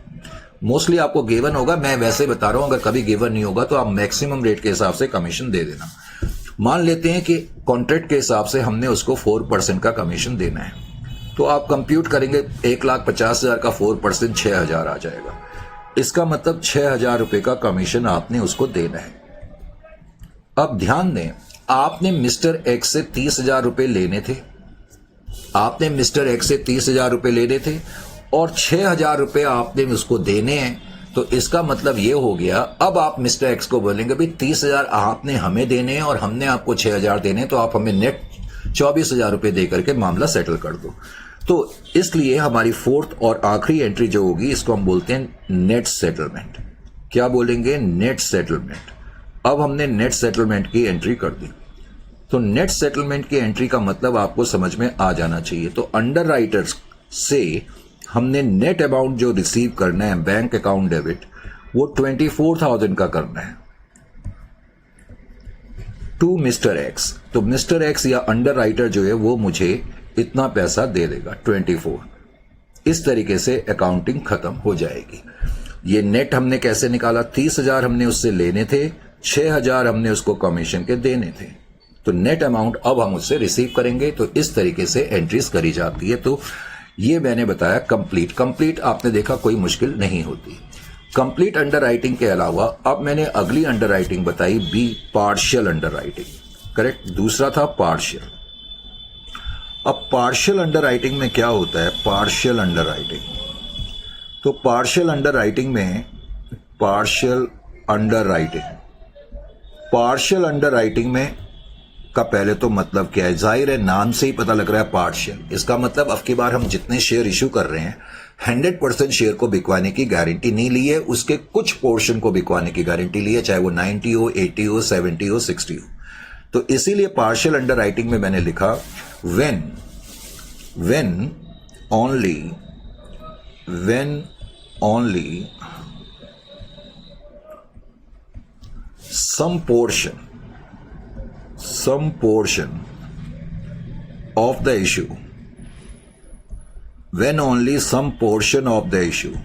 मोस्टली आपको गिवन होगा, मैं वैसे बता रहा हूं, अगर कभी गिवन नहीं होगा तो आप मैक्सिमम रेट के हिसाब से कमीशन दे देना। मान लेते हैं कि कॉन्ट्रैक्ट के हिसाब से हमने उसको 4% का कमीशन देना है, तो आप कंप्यूट करेंगे 1,50,000 का 4% 6,000 आ जाएगा। इसका मतलब 6,000 रुपए का कमीशन आपने उसको देना है। अब ध्यान दें, आपने मिस्टर एक्स से 30,000 रुपए लेने थे, आपने मिस्टर एक्स से 30,000 रुपए लेने थे और 6,000 रुपए आपने उसको देने हैं। तो इसका मतलब ये हो गया, अब आप मिस्टर एक्स को बोलेंगे भाई 30,000 आपने हमें देने हैं और हमने आपको 6,000 देने हैं, तो आप हमें नेट 24,000 रुपए दे करके मामला सेटल कर दो। तो इसलिए हमारी फोर्थ और आखिरी एंट्री जो होगी, इसको हम बोलते हैं नेट सेटलमेंट। क्या बोलेंगे? Net settlement. अब हमने नेट सेटलमेंट की एंट्री कर दी। तो नेट सेटलमेंट की एंट्री का मतलब आपको समझ में आ जाना चाहिए। तो अंडर राइटर्स से हमने नेट अमाउंट जो रिसीव करना है बैंक अकाउंट डेबिट, वो 24,000 का करना है टू मिस्टर एक्स। तो मिस्टर एक्स या अंडर राइटर जो है वो मुझे इतना पैसा दे देगा 24। इस तरीके से अकाउंटिंग खत्म हो जाएगी। ये नेट हमने कैसे निकाला? 30,000 हमने उससे लेने थे, 6,000 हमने उसको कमीशन के देने थे। तो नेट अमाउंट अब हम उससे रिसीव करेंगे। तो इस तरीके से एंट्रीज करी जाती है। तो ये मैंने बताया कंप्लीट। कंप्लीट आपने देखा कोई मुश्किल नहीं होती। कंप्लीट अंडर राइटिंग के अलावा अब मैंने अगली अंडर राइटिंग बताई, B partial underwriting. Correct, दूसरा था पार्शियल। अब पार्शियल अंडर राइटिंग में क्या होता है? पार्शियल अंडर राइटिंग, तो पार्शियल अंडर राइटिंग में पार्शियल अंडर राइटिंग में का पहले तो मतलब क्या है? जाहिर है नाम से ही पता लग रहा है पार्शियल। इसका मतलब अब की बार हम जितने शेयर इशू कर रहे हैं 100% शेयर को बिकवाने की गारंटी नहीं ली है, उसके कुछ पोर्शन को बिकवाने की गारंटी ली है, चाहे वो 90 हो, 80 हो, 70 हो, 60 हो। तो इसीलिए पार्शियल अंडर राइटिंग में मैंने लिखा when only some portion of the issue, when only some portion of the issue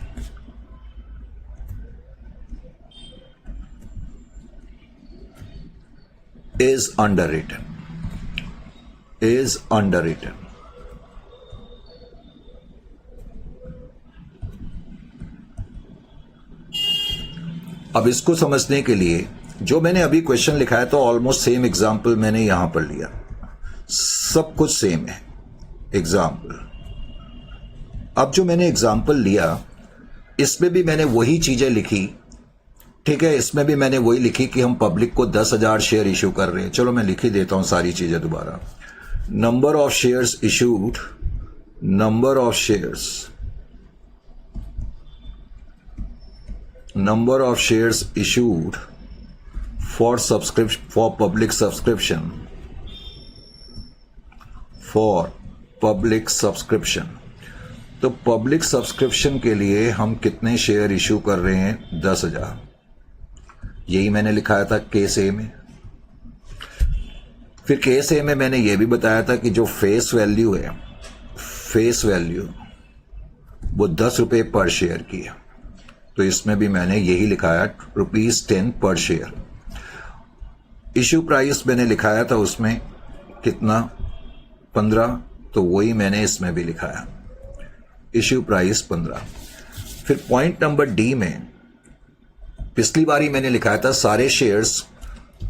is underwritten. अब इसको समझने के लिए जो मैंने अभी क्वेश्चन लिखा है, तो ऑलमोस्ट सेम एग्जाम्पल मैंने यहां पर लिया, सब कुछ सेम है एग्जाम्पल। अब जो मैंने एग्जाम्पल लिया, इसमें भी मैंने वही चीजें लिखी, ठीक है। इसमें भी मैंने वही लिखी कि हम पब्लिक को 10,000 शेयर इशू कर रहे हैं। चलो मैं लिख ही देता हूं सारी चीजें दोबारा। Number of shares issued, number of shares issued for public subscription। तो पब्लिक सब्सक्रिप्शन के लिए हम कितने शेयर इशू कर रहे हैं? 10,000। यही मैंने लिखाया था केस ए में। फिर केस ए में मैंने ये भी बताया था कि जो फेस वैल्यू है, वो 10 रुपए पर शेयर की है। तो इसमें भी मैंने यही लिखाया ₹10 पर शेयर। इशू प्राइस मैंने लिखाया था उसमें कितना? 15। तो वही मैंने इसमें भी लिखाया, इशू प्राइस 15। फिर पॉइंट नंबर डी में पिछली बारी मैंने लिखाया था सारे शेयर्स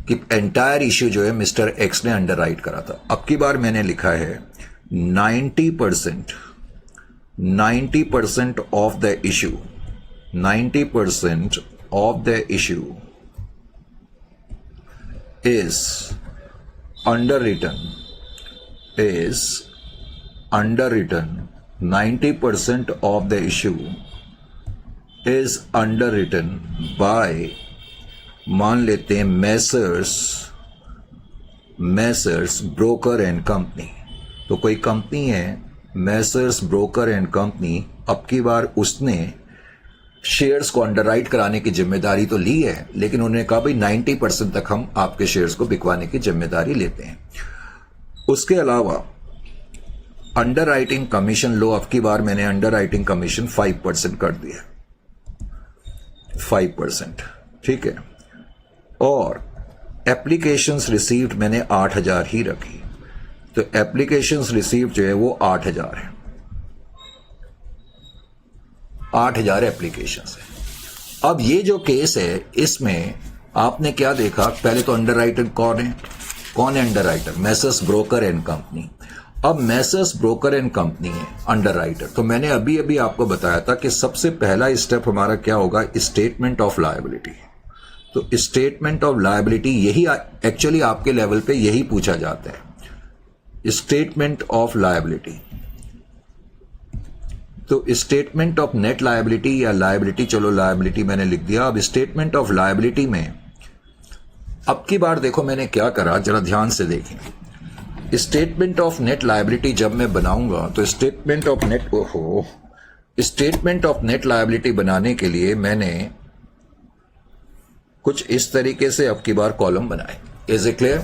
कि एंटायर इश्यू जो है मिस्टर एक्स ने अंडर राइट करा था। अब की बार मैंने लिखा है 90% of the issue, 90% of the issue is underwritten, 90% of the issue is underwritten by, मान लेते हैं मैसर्स ब्रोकर एंड कंपनी। तो कोई कंपनी है मैसर्स ब्रोकर एंड कंपनी, अब की बार उसने शेयर्स को अंडरराइट कराने की जिम्मेदारी तो ली है, लेकिन उन्होंने कहा भाई 90% तक हम आपके शेयर्स को बिकवाने की जिम्मेदारी लेते हैं। उसके अलावा अंडर राइटिंग कमीशन लो, अब की बार मैंने अंडर राइटिंग कमीशन 5% कर दिया, 5%, ठीक है। और एप्लीकेशंस रिसीव्ड मैंने 8,000 ही रखी, तो एप्लीकेशंस रिसीव्ड जो है वो 8,000 है, 8,000 एप्लीकेशंस है। अब ये जो केस है इसमें आपने क्या देखा, पहले तो अंडरराइटर कौन है underwriter? Messrs broker and company. अब मैसर्स ब्रोकर एंड कंपनी है अंडरराइटर, तो मैंने अभी अभी आपको बताया था कि सबसे पहला स्टेप हमारा क्या होगा, स्टेटमेंट ऑफ लायबिलिटी। तो स्टेटमेंट ऑफ लायबिलिटी यही एक्चुअली आपके लेवल पे यही पूछा जाता है, स्टेटमेंट ऑफ लायबिलिटी। तो स्टेटमेंट ऑफ नेट लायबिलिटी या लायबिलिटी, चलो लायबिलिटी मैंने लिख दिया। अब स्टेटमेंट ऑफ लायबिलिटी में अब की बार देखो मैंने क्या करा, जरा ध्यान से देखें। स्टेटमेंट ऑफ नेट लायबिलिटी जब मैं बनाऊंगा तो स्टेटमेंट ऑफ नेट लायबिलिटी बनाने के लिए मैंने कुछ इस तरीके से अब की बार कॉलम बनाए। Is it clear?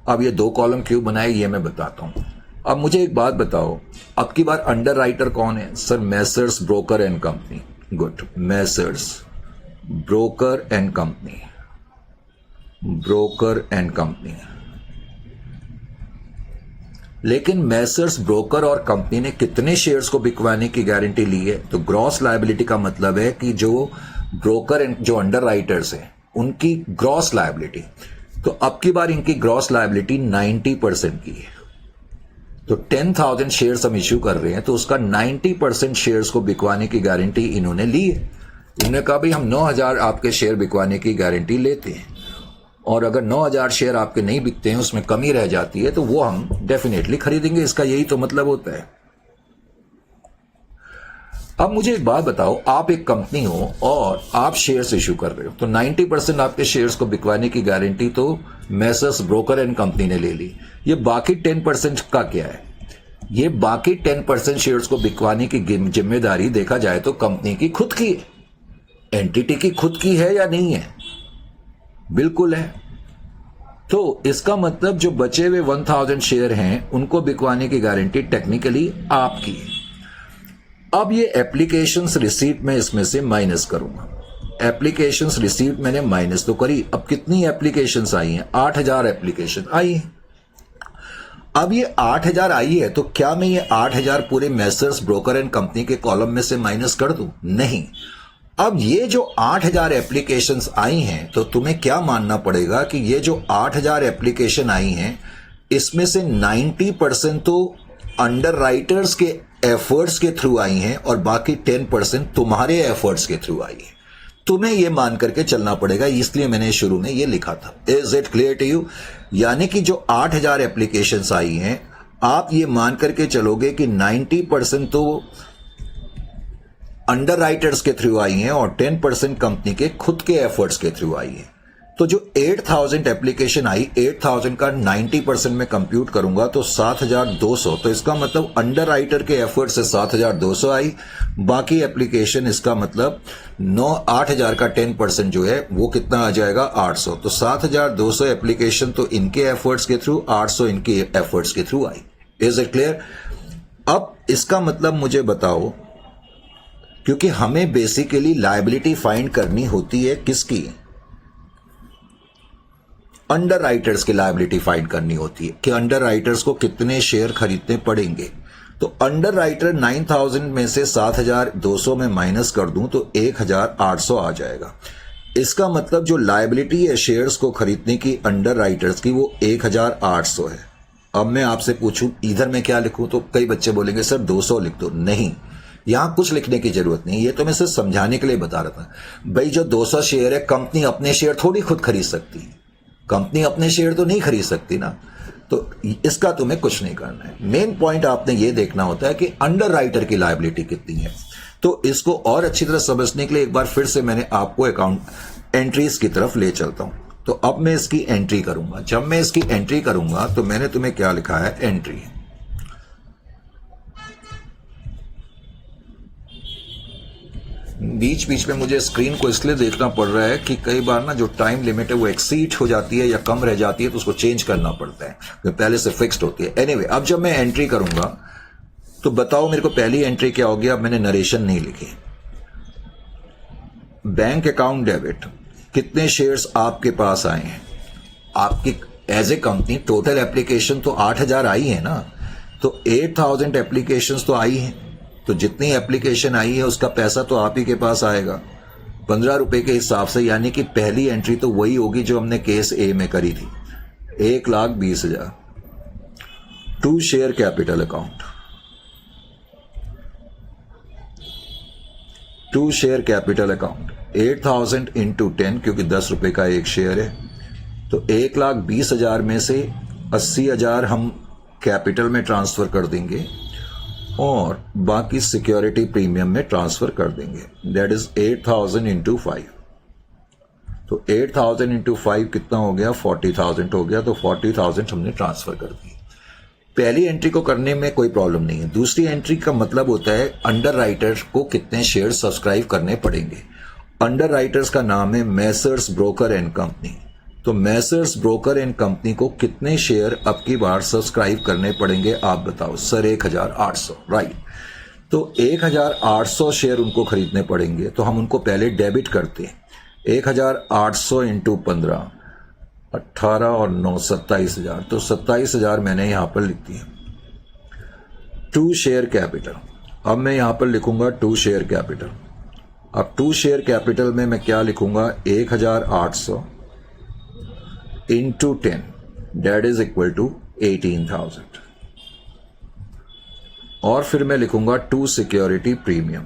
अब ये 2 कॉलम क्यों बनाए ये मैं बताता हूं। अब मुझे एक बात बताओ, अब की बार अंडरराइटर कौन है? Sir Messrs broker and company. Good, Messrs broker and company, broker and company. लेकिन मैसर्स ब्रोकर और कंपनी ने कितने शेयर्स को बिकवाने की गारंटी ली है? तो ग्रॉस लायबिलिटी का मतलब है कि जो ब्रोकर एंड जो अंडरराइटर्स हैं उनकी ग्रॉस लायबिलिटी। तो अब की बार इनकी ग्रॉस लायबिलिटी 90% की है। तो 10,000 शेयर्स हम इश्यू कर रहे हैं, तो उसका 90% शेयर्स को बिकवाने की गारंटी इन्होंने ली है। इन्होंने कहा भाई हम 9,000 आपके शेयर बिकवाने की गारंटी लेते हैं, और अगर 9,000 शेयर आपके नहीं बिकते हैं, उसमें कमी रह जाती है, तो वो हम डेफिनेटली खरीदेंगे। इसका यही तो मतलब होता है। अब मुझे एक बात बताओ, आप एक कंपनी हो और आप शेयर्स इश्यू कर रहे हो, तो 90% आपके शेयर्स को बिकवाने की गारंटी तो मैसर्स ब्रोकर एंड कंपनी ने ले ली। ये बाकी 10% का क्या है? ये बाकी 10% शेयर्स को बिकवाने की जिम्मेदारी देखा जाए तो कंपनी की खुद की है, एंटिटी की खुद की है या नहीं है? बिल्कुल है। तो इसका मतलब जो बचे हुए 1,000 शेयर हैं उनको बिकवाने की गारंटी टेक्निकली आपकी है। अब ये एप्लीकेशंस रिसीट में इसमें से माइनस करूंगा। एप्लीकेशंस रिसीट मैंने माइनस तो करी। अब कितनी एप्लीकेशंस आई हैं? 8,000 एप्लीकेशन आई है। अब ये 8,000 आई है, तो क्या मैं ये 8,000 पूरे मैसर्स ब्रोकर एंड कंपनी के कॉलम में से माइनस कर दूं? नहीं। अब ये जो 8,000 एप्लीकेशंस आई हैं, तो तुम्हें क्या मानना पड़ेगा कि ये जो 8,000 एप्लीकेशन आई हैं इसमें से 90% तो अंडरराइटर्स के एफर्ट्स के थ्रू आई हैं और बाकी 10% तुम्हारे एफर्ट्स के थ्रू आई है। तुम्हें यह मान करके चलना पड़ेगा, इसलिए मैंने शुरू में यह लिखा था। Is it clear to you? यानी कि जो 8,000 एप्लीकेशंस आई हैं, आप ये मान करके चलोगे कि 90% तो अंडरराइटर्स के थ्रू आई हैं और 10% कंपनी के खुद के एफर्ट्स के थ्रू आई है। तो जो 8,000 एप्लीकेशन आई, 8,000 का 90% में कंप्यूट करूंगा तो 7,200। तो इसका मतलब अंडरराइटर के एफर्ट से 7,200 आई, बाकी एप्लीकेशन, इसका मतलब 8,000 का 10% जो है वो कितना आ जाएगा? 800। तो 7,200 एप्लीकेशन तो इनके एफर्ट्स के थ्रू, 800 इनके एफर्ट्स के through I. Is it clear? अब इसका मतलब मुझे बताओ, क्योंकि हमें बेसिकली लायबिलिटी फाइंड करनी होती है किसकी? अंडरराइटर्स की लायबिलिटी फाइंड करनी होती है कि अंडरराइटर्स को कितने शेयर खरीदने पड़ेंगे। तो अंडरराइटर 9,000 में से 7,200 में माइनस कर दूं तो 1,800 आ जाएगा। इसका मतलब जो लायबिलिटी है शेयर्स को खरीदने की अंडरराइटर्स की, वो 1,800 है। अब मैं आपसे पूछूं इधर मैं क्या लिखूं, तो कई बच्चे बोलेंगे सर 200 लिख दो। नहीं, यहां कुछ लिखने की जरूरत नहीं, ये तो मैं सिर्फ समझाने के लिए बता रहा था। भाई जो 200 शेयर है, कंपनी अपने शेयर थोड़ी खुद खरीद सकती है, कंपनी अपने शेयर तो नहीं खरीद सकती ना। तो इसका तुम्हें कुछ नहीं करना है। मेन पॉइंट आपने ये देखना होता है कि अंडरराइटर की लायबिलिटी कितनी है। तो इसको और अच्छी तरह समझने के लिए एक बार फिर से मैंने आपको अकाउंट एंट्रीज की तरफ ले चलता हूं। तो अब मैं इसकी एंट्री करूंगा। जब मैं इसकी एंट्री करूंगा तो मैंने तुम्हें क्या लिखा है? एंट्री। बीच बीच में मुझे स्क्रीन को इसलिए देखना पड़ रहा है कि कई बार ना जो टाइम लिमिट है वो एक्सीड हो जाती है या कम रह जाती है, तो उसको चेंज करना पड़ता है, जो पहले से फिक्स्ड होती है। एनीवे, अब जब मैं एंट्री करूंगा तो बताओ मेरे को पहली एंट्री क्या होगी? अब मैंने नरेशन नहीं लिखी। बैंक अकाउंट डेबिट, कितने शेयर्स आपके पास आए हैं? आपकी as a company total application तो 8,000 आई है ना, तो 8,000 एप्लीकेशंस तो आई हैं, तो जितनी एप्लीकेशन आई है उसका पैसा तो आप ही के पास आएगा 15 रुपए के हिसाब से, यानी कि पहली एंट्री तो वही होगी जो हमने केस ए में करी थी, 1,20,000। 2 share capital account, 2 share capital account 8,000 into 10, क्योंकि 10 रुपए का एक शेयर है, तो 1,20,000 में से 80,000 हम कैपिटल में ट्रांसफर कर देंगे और बाकी सिक्योरिटी प्रीमियम में ट्रांसफर कर देंगे। That is 8,000 into 5। तो 8,000 इंटू 5 कितना हो गया? 40,000 हो गया। तो 40,000 हमने ट्रांसफर कर दी। पहली एंट्री को करने में कोई प्रॉब्लम नहीं है। दूसरी एंट्री का मतलब होता है अंडर राइटर को कितने शेयर सब्सक्राइब करने पड़ेंगे। अंडर राइटर्स का नाम है मैसर्स ब्रोकर एंड कंपनी। तो मैसर्स ब्रोकर एंड कंपनी को कितने शेयर अब की बार सब्सक्राइब करने पड़ेंगे आप बताओ सर? 1,800, राइट। तो 1,800 शेयर उनको खरीदने पड़ेंगे, तो हम उनको पहले डेबिट करते हैं। 1,800 इंटू 15, 18 और 9 27,000, तो 27,000 मैंने यहां पर लिख दिया। 2 शेयर कैपिटल, अब मैं यहां पर लिखूंगा 2 शेयर कैपिटल। अब 2 शेयर कैपिटल में मैं क्या लिखूंगा? 1,800 into 10, that is equal to 18,000। और फिर मैं लिखूंगा 2 सिक्योरिटी प्रीमियम।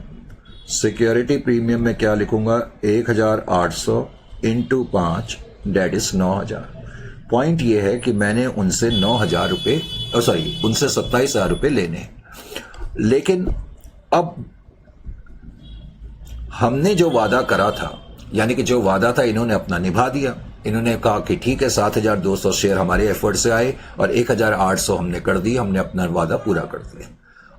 सिक्योरिटी प्रीमियम में क्या लिखूंगा? 1,800 इंटू 5, दैट इज 9,000। पॉइंट ये है कि मैंने उनसे 9,000 रुपए, उनसे 27,000 रुपए लेने, लेकिन अब हमने जो वादा करा था, यानी कि जो वादा था इन्होंने अपना निभा दिया। इन्होंने कहा कि ठीक है 7,200 शेयर हमारे एफर्ट से आए और 1,800 हमने कर दी, हमने अपना वादा पूरा कर दिया,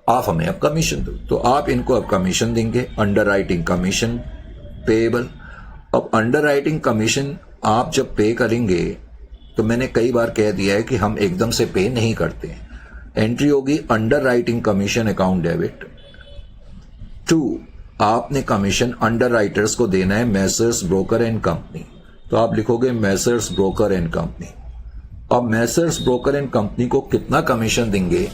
आप हमें अब कमीशन दो। तो आप इनको अब कमीशन देंगे, अंडर राइटिंग कमीशन पेएबल। अब अंडर राइटिंग कमीशन आप जब पे करेंगे, तो मैंने कई बार कह दिया है कि हम एकदम से पे नहीं करते। एंट्री होगी under writing commission account debit 2, आपने कमीशन अंडर राइटर्स को देना है मैसर्स ब्रोकर एंड कंपनी, तो आप लिखोगे मैसर्स ब्रोकर एंड कंपनी। अब मैसर्स ब्रोकर एंड कंपनी को कितना कमीशन देंगे?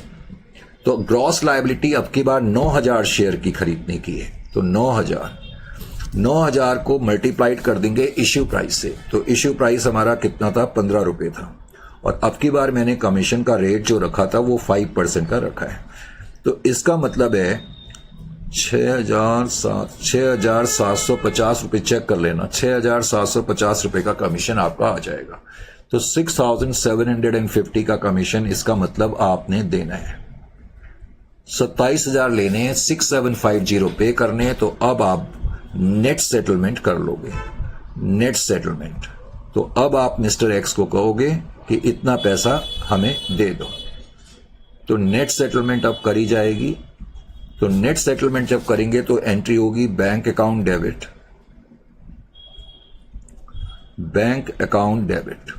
तो ग्रॉस लायबिलिटी अब की बार 9,000 शेयर की खरीदने की है, तो 9,000 को मल्टीप्लाइड कर देंगे इश्यू प्राइस से। तो इश्यू प्राइस हमारा कितना था? 15 रुपए था, और अब की बार मैंने कमीशन का रेट जो रखा था वो 5% का रखा है। तो इसका मतलब है 6,750 रुपए, चेक कर लेना, 6,750 रुपए का कमीशन आपका आ जाएगा। तो 6,750 का कमीशन, इसका मतलब आपने देना है। 27,000 लेने हैं, 6,750 पे करने हैं। तो अब आप नेट सेटलमेंट कर लोगे, नेट सेटलमेंट। तो अब आप मिस्टर एक्स को कहोगे कि इतना पैसा हमें दे दो, तो नेट सेटलमेंट अब करी जाएगी। तो नेट सेटलमेंट जब करेंगे तो एंट्री होगी bank account debit, bank account debit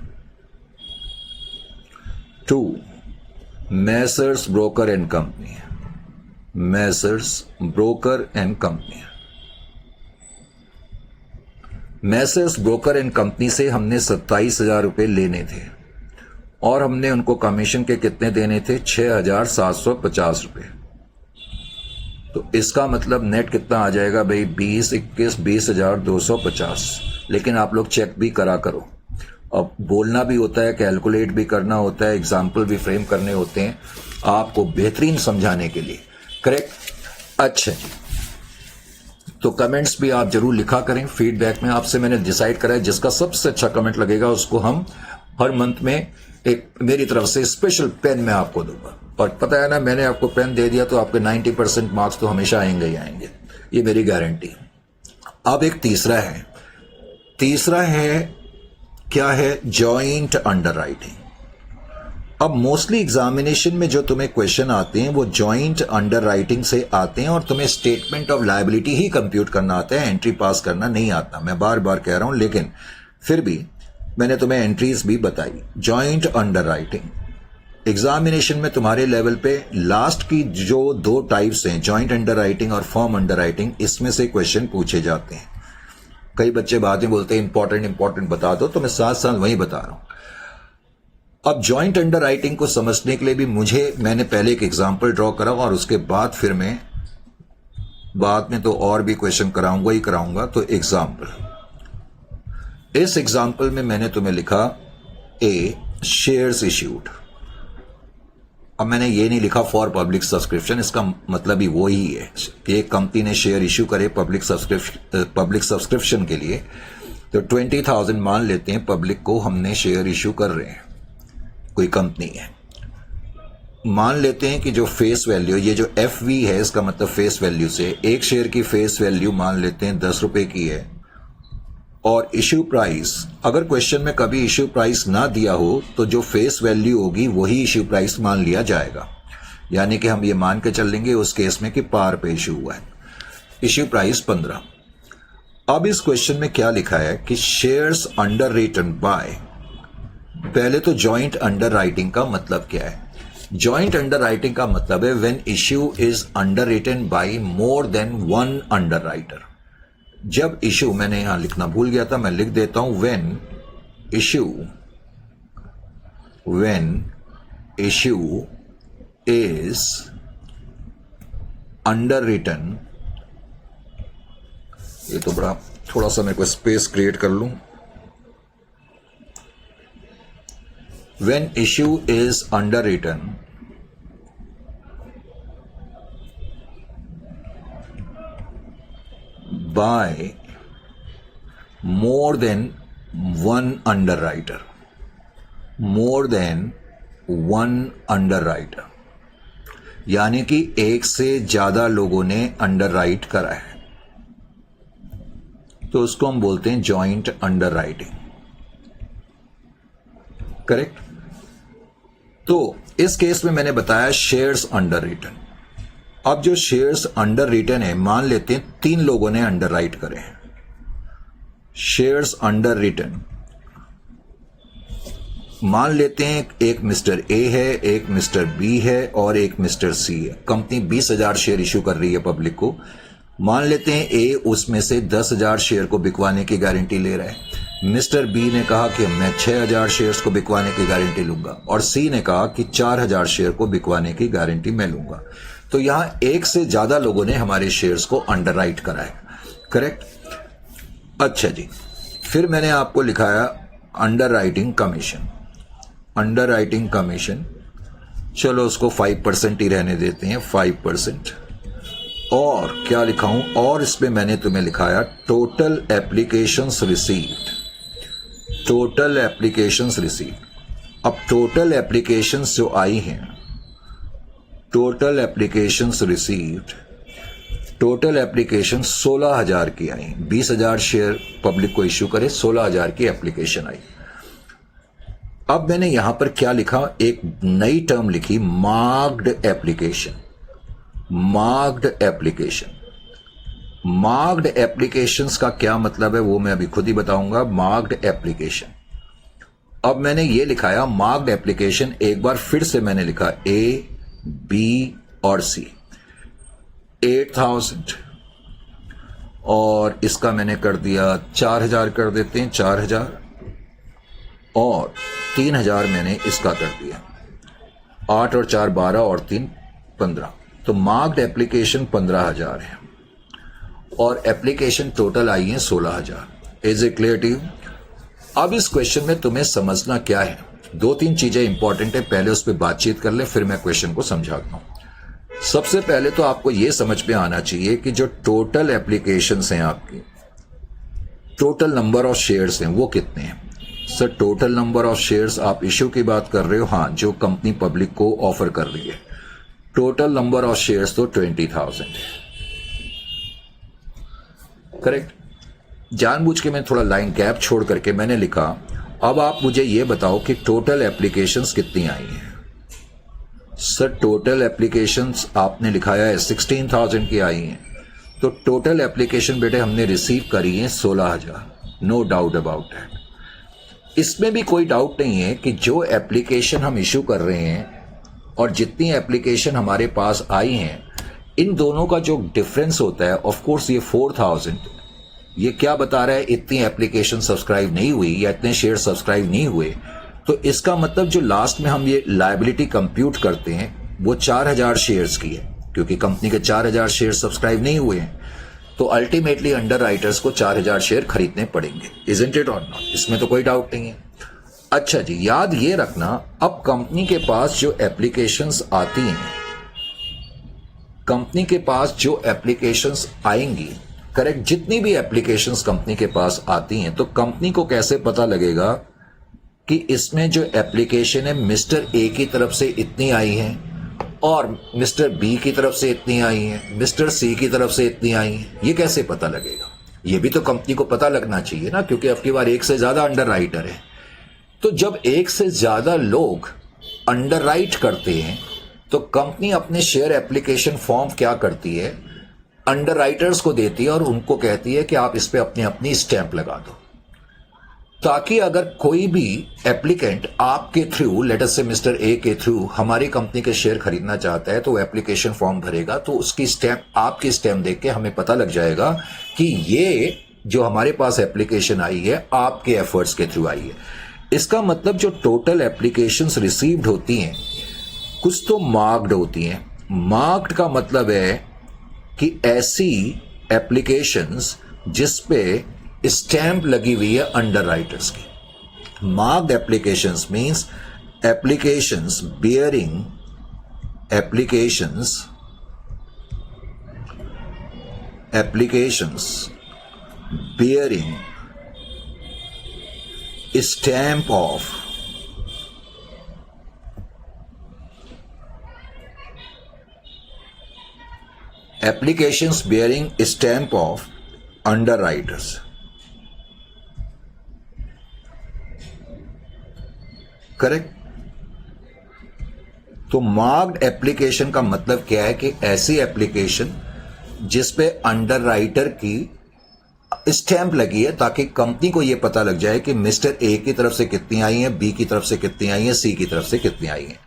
2 Messrs broker and company, Messrs broker and company. Messrs broker and company से हमने 27,000 रुपए लेने थे और हमने उनको कमीशन के कितने देने थे? 6,750 रुपए। तो इसका मतलब नेट कितना आ जाएगा भाई? 20,250। लेकिन आप लोग चेक भी करा करो, अब बोलना भी होता है, कैलकुलेट भी करना होता है, एग्जाम्पल भी फ्रेम करने होते हैं आपको बेहतरीन समझाने के लिए, करेक्ट? अच्छा जी, तो कमेंट्स भी आप जरूर लिखा करें। फीडबैक में आपसे मैंने डिसाइड करा है जिसका सबसे अच्छा कमेंट लगेगा उसको हम हर मंथ में एक मेरी तरफ से स्पेशल पेन मैं आपको दूंगा। और पता है ना, मैंने आपको पेन दे दिया तो आपके 90% मार्क्स तो हमेशा आएंगे ही आएंगे, ये मेरी गारंटी। अब एक तीसरा है क्या है? Joint under writing. अब मोस्टली एग्जामिनेशन में जो तुम्हें क्वेश्चन आते हैं वो जॉइंट अंडर राइटिंग से आते हैं और तुम्हें statement of liability he compute करना आता है, एंट्री पास करना नहीं आता। मैं बार बार कह रहा हूं, लेकिन फिर भी मैंने तुम्हें एंट्रीज भी बताई। जॉइंट अंडर राइटिंग एग्जामिनेशन में तुम्हारे लेवल पे लास्ट की जो 2 टाइप्स हैं, जॉइंट अंडर राइटिंग और फर्म अंडर राइटिंग, इसमें से क्वेश्चन पूछे जाते हैं। कई बच्चे बाद में बोलते हैं इंपॉर्टेंट बता दो, तो मैं साथ साथ वही बता रहा हूं। अब जॉइंट अंडर राइटिंग को समझने के लिए भी मैंने पहले एक एग्जाम्पल ड्रॉ करा और उसके बाद फिर मैं बाद में तो और भी क्वेश्चन कराऊंगा। तो इस एग्जाम्पल में मैंने तुम्हें लिखा ए शेयर्स इश्यूड। अब मैंने ये नहीं लिखा फॉर पब्लिक सब्सक्रिप्शन, इसका मतलब ही वो ही है कि एक कंपनी ने शेयर इश्यू करे पब्लिक सब्सक्रिप्शन के लिए। तो 20,000 मान लेते हैं पब्लिक को हमने शेयर इश्यू कर रहे हैं, कोई कंपनी है। मान लेते हैं कि जो फेस वैल्यू, ये जो FV है इसका मतलब फेस वैल्यू से, एक शेयर की फेस वैल्यू मान लेते हैं 10 रुपए की है और इश्यू प्राइस, अगर क्वेश्चन में कभी इश्यू प्राइस ना दिया हो तो जो फेस वैल्यू होगी वही इश्यू प्राइस मान लिया जाएगा। यानी कि हम ये मान के चलेंगे उस केस में कि पार पे इश्यू हुआ है, इश्यू प्राइस 15। अब इस क्वेश्चन में क्या लिखा है कि शेयर्स अंडर रिटन बाय, पहले तो जॉइंट अंडर राइटिंग का मतलब क्या है? जॉइंट अंडर राइटिंग का मतलब है when issue is underwritten by more than one underwriter. जब इश्यू, मैंने यहां लिखना भूल गया था, मैं लिख देता हूं, when issue is underwritten, ये तो बड़ा थोड़ा सा मेरे को स्पेस क्रिएट कर लूं, when issue is underwritten by more than one underwriter, यानी कि एक से ज्यादा लोगों ने अंडरराइट करा है, तो उसको हम बोलते हैं जॉइंट अंडरराइटिंग। करेक्ट। तो इस केस में मैंने बताया शेयर्स अंडर रिटन। अब जो शेयर्स अंडर रिटन है, मान लेते हैं 3 लोगों ने अंडरराइट करे हैं। शेयर्स अंडर रिटन, मान लेते हैं एक मिस्टर ए है, एक मिस्टर बी है और एक मिस्टर सी है। कंपनी 20,000 शेयर इश्यू कर रही है पब्लिक को। मान लेते हैं ए उसमें से 10,000 शेयर को बिकवाने की गारंटी ले रहा है। मिस्टर बी ने कहा कि मैं 6,000 शेयर्स को बिकवाने की गारंटी लूंगा और सी ने कहा कि 4,000 शेयर को बिकवाने की गारंटी मैं लूंगा। तो यहां एक से ज्यादा लोगों ने हमारे शेयर्स को अंडरराइट करा है। करेक्ट। अच्छा जी, फिर मैंने आपको लिखाया अंडरराइटिंग कमीशन। अंडरराइटिंग कमीशन, चलो उसको 5% ही रहने देते हैं, 5%। और क्या लिखाऊं, और इसमें मैंने तुम्हें लिखाया total applications received. Total applications received. अब टोटल एप्लीकेशंस जो आई हैं, total applications received, total application 16,000 की आई। 20,000 शेयर पब्लिक को इश्यू करे, 16,000 की एप्लीकेशन आई। अब मैंने यहां पर क्या लिखा, एक नई टर्म लिखी, marked application. Marked application, marked applications का क्या मतलब है वो मैं अभी खुद ही बताऊंगा। मार्क्ड एप्लीकेशन, अब मैंने ये लिखाया मार्क्ड एप्लीकेशन, एक बार फिर से मैंने लिखा ए, बी और सी। 8,000 और इसका मैंने कर दिया 4,000 कर देते हैं, 4,000 और 3,000 मैंने इसका कर दिया। 8 और 4 12 और 3 15। तो मार्क्ड एप्लीकेशन 15,000 है और एप्लीकेशन टोटल आई है 16,000। Is it clear to you? अब इस क्वेश्चन में तुम्हें समझना क्या है, 2-3 चीजें इंपॉर्टेंट है, पहले उस पर बातचीत कर ले, फिर मैं क्वेश्चन को समझाता हूं। सबसे पहले तो आपको यह समझ में आना चाहिए कि जो टोटल एप्लीकेशंस हैं आपकी, टोटल नंबर ऑफ शेयर्स हैं वो कितने हैं। Sir total number of shares आप इश्यू की बात कर रहे हो? हाँ, जो कंपनी पब्लिक को ऑफर कर रही है। टोटल नंबर ऑफ शेयर्स तो 20,000 है। करेक्ट। जानबूझ के मैं थोड़ा लाइन गैप छोड़ करके मैंने लिखा, अब आप मुझे ये बताओ कि टोटल एप्लीकेशंस कितनी आई हैं। सर टोटल एप्लीकेशंस आपने लिखाया है 16,000 की आई हैं, तो टोटल एप्लीकेशन बेटे हमने रिसीव करी है 16,000। No doubt about that. इसमें भी कोई डाउट नहीं है कि जो एप्लीकेशन हम इश्यू कर रहे हैं और जितनी एप्लीकेशन हमारे पास आई हैं, इन दोनों का जो डिफरेंस होता है, ऑफ कोर्स ये 4,000, ये क्या बता रहा है, इतनी एप्लीकेशन सब्सक्राइब नहीं हुई या इतने शेयर सब्सक्राइब नहीं हुए, तो इसका मतलब जो लास्ट में हम ये लायबिलिटी कंप्यूट करते हैं वो 4000 शेयर्स की है, क्योंकि कंपनी के 4000 शेयर सब्सक्राइब नहीं हुए हैं, तो अल्टीमेटली अंडर राइटर्स को 4000 शेयर खरीदने पड़ेंगे। इजंट इट और नॉट? इसमें तो कोई डाउट नहीं है। अच्छा जी, याद ये रखना, अब कंपनी के पास जो एप्लीकेशंस आती हैं, कंपनी के पास जो एप्लीकेशंस आएंगी, करेक्ट, जितनी भी एप्लीकेशंस कंपनी के पास आती हैं, तो कंपनी को कैसे पता लगेगा कि इसमें जो एप्लीकेशन है मिस्टर ए की तरफ से इतनी आई है और मिस्टर बी की तरफ से इतनी आई है, मिस्टर सी की तरफ से इतनी आई है? ये कैसे पता लगेगा? ये भी तो कंपनी को पता लगना चाहिए ना, क्योंकि अब की बार एक से ज्यादा अंडर राइटर है। तो जब एक से ज्यादा लोग अंडर राइट करते हैं तो कंपनी अपने शेयर एप्लीकेशन फॉर्म क्या करती है, अंडर राइटर्स को देती है और उनको कहती है कि आप इस पे अपनी अपनी स्टैंप लगा दो, ताकि अगर कोई भी एप्लीकेंट आपके थ्रू, लेट अस से मिस्टर ए के थ्रू हमारी कंपनी के शेयर खरीदना चाहता है, तो एप्लीकेशन फॉर्म भरेगा, तो उसकी स्टैंप, आपकी स्टैंप देख के हमें पता लग जाएगा कि ये जो हमारे पास एप्लीकेशन आई है आपके एफर्ट्स के थ्रू आई है। इसका मतलब जो टोटल एप्लीकेशंस रिसीव्ड होती हैं, कुछ तो मार्क्ड होती हैं। मार्क्ड का मतलब है कि ऐसी एप्लीकेशंस जिस पे स्टैंप लगी हुई है अंडर राइटर्स की। Marked applications means applications bearing stamp of applications bearing stamp of underwriters. Correct? तो मार्क्ड एप्लीकेशन का मतलब क्या है कि ऐसी एप्लीकेशन जिस पे अंडर राइटर की स्टैंप लगी है, ताकि कंपनी को यह पता लग जाए कि मिस्टर ए की तरफ से कितनी आई हैं, बी की तरफ से कितनी आई हैं, सी की तरफ से कितनी आई हैं।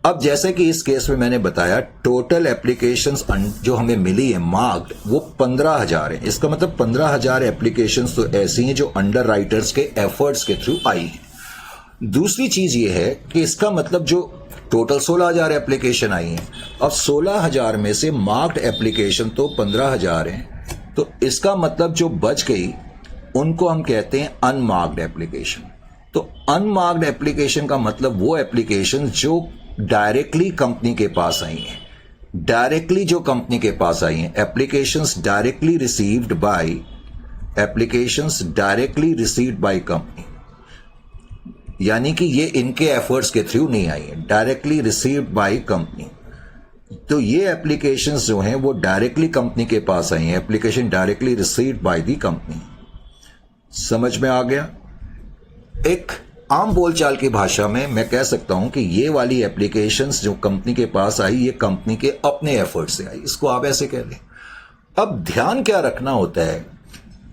अब जैसे कि इस केस में मैंने बताया, टोटल एप्लीकेशंस जो हमें मिली है मार्क्ड, वो 15,000 है। इसका मतलब 15,000 एप्लीकेशंस तो ऐसी हैं जो अंडर राइटर्स के एफर्ट्स के थ्रू आई हैं। दूसरी चीज ये है कि इसका मतलब जो टोटल 16,000 एप्लीकेशन आई हैं, अब 16,000 में से मार्क्ड एप्लीकेशन तो 15,000 हैं, तो इसका मतलब जो बच गई उनको हम कहते हैं अनमार्क्ड एप्लीकेशन। तो अनमार्क्ड एप्लीकेशन का मतलब वो एप्लीकेशन जो डायरेक्टली कंपनी के पास आई हैं, डायरेक्टली जो कंपनी के पास आई हैं, applications directly received by company, यानी कि ये इनके एफर्ट्स के थ्रू नहीं आई है, डायरेक्टली रिसीव्ड बाय कंपनी। तो ये एप्लीकेशंस जो हैं वो डायरेक्टली कंपनी के पास आई हैं, application directly received by the company. समझ में आ गया? एक आम बोलचाल की भाषा में मैं कह सकता हूं कि ये वाली एप्लीकेशंस जो कंपनी के पास आई, ये कंपनी के अपने एफर्ट से आई, इसको आप ऐसे कह लें। अब ध्यान क्या रखना होता है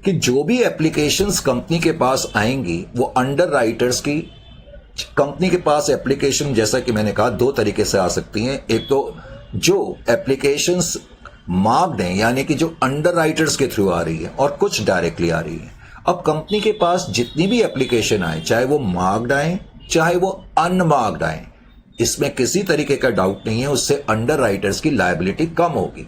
कि जो भी एप्लीकेशंस कंपनी के पास आएंगी वो अंडर राइटर्स की, कंपनी के पास एप्लीकेशन जैसा कि मैंने कहा दो तरीके से आ सकती हैं। एक तो जो एप्लीकेशंस मार्क्ड हैं, यानी कि जो अंडर राइटर्स के थ्रू आ रही है, और कुछ डायरेक्टली आ रही है। अब कंपनी के पास जितनी भी एप्लीकेशन आए, चाहे वो मार्क्ड आए चाहे वो अनमार्क्ड आए, इसमें किसी तरीके का डाउट नहीं है, उससे अंडर राइटर्स की लायबिलिटी कम होगी।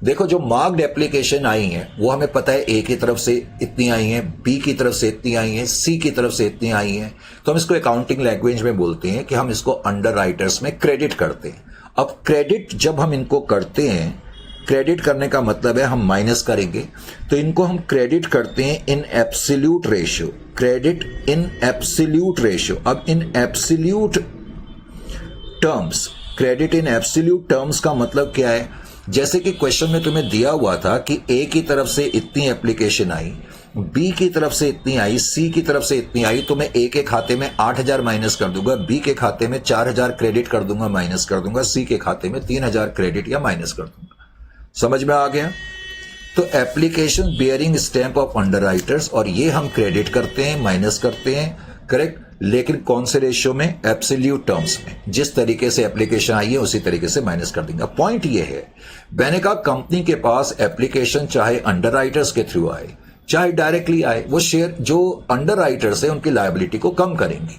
देखो, जो मार्क्ड एप्लीकेशन आई हैं वो हमें पता है ए की तरफ से इतनी आई हैं, बी की तरफ से इतनी आई हैं, सी की तरफ से इतनी आई हैं, तो हम इसको अकाउंटिंग लैंग्वेज में बोलते हैं कि हम इसको अंडर राइटर्स में क्रेडिट करते हैं। अब क्रेडिट जब हम इनको करते हैं, क्रेडिट करने का मतलब है हम माइनस करेंगे, तो इनको हम क्रेडिट करते हैं in absolute ratio, credit in absolute ratio. अब in absolute terms, credit in absolute terms का मतलब क्या है? जैसे कि क्वेश्चन में तुम्हें दिया हुआ था कि ए की तरफ से इतनी एप्लीकेशन आई, बी की तरफ से इतनी आई, सी की तरफ से इतनी आई, तो मैं ए के खाते में 8,000 माइनस कर दूंगा, बी के खाते में 4,000 क्रेडिट कर दूंगा, माइनस कर दूंगा, सी के खाते में 3,000 क्रेडिट या माइनस कर दूंगा। समझ में आ गया? तो application bearing stamp of under writers, और ये हम क्रेडिट करते हैं, माइनस करते हैं, करेक्ट, लेकिन कौन से रेशियो में? एब्सोल्यूट टर्म्स में। जिस तरीके से एप्लीकेशन आई है उसी तरीके से माइनस कर देंगे। पॉइंट ये है, मैंने कहा कंपनी के पास एप्लीकेशन चाहे अंडर राइटर्स के थ्रू आए चाहे डायरेक्टली आए, वो शेयर जो अंडर राइटर्स है उनकी लायबिलिटी को कम करेंगे।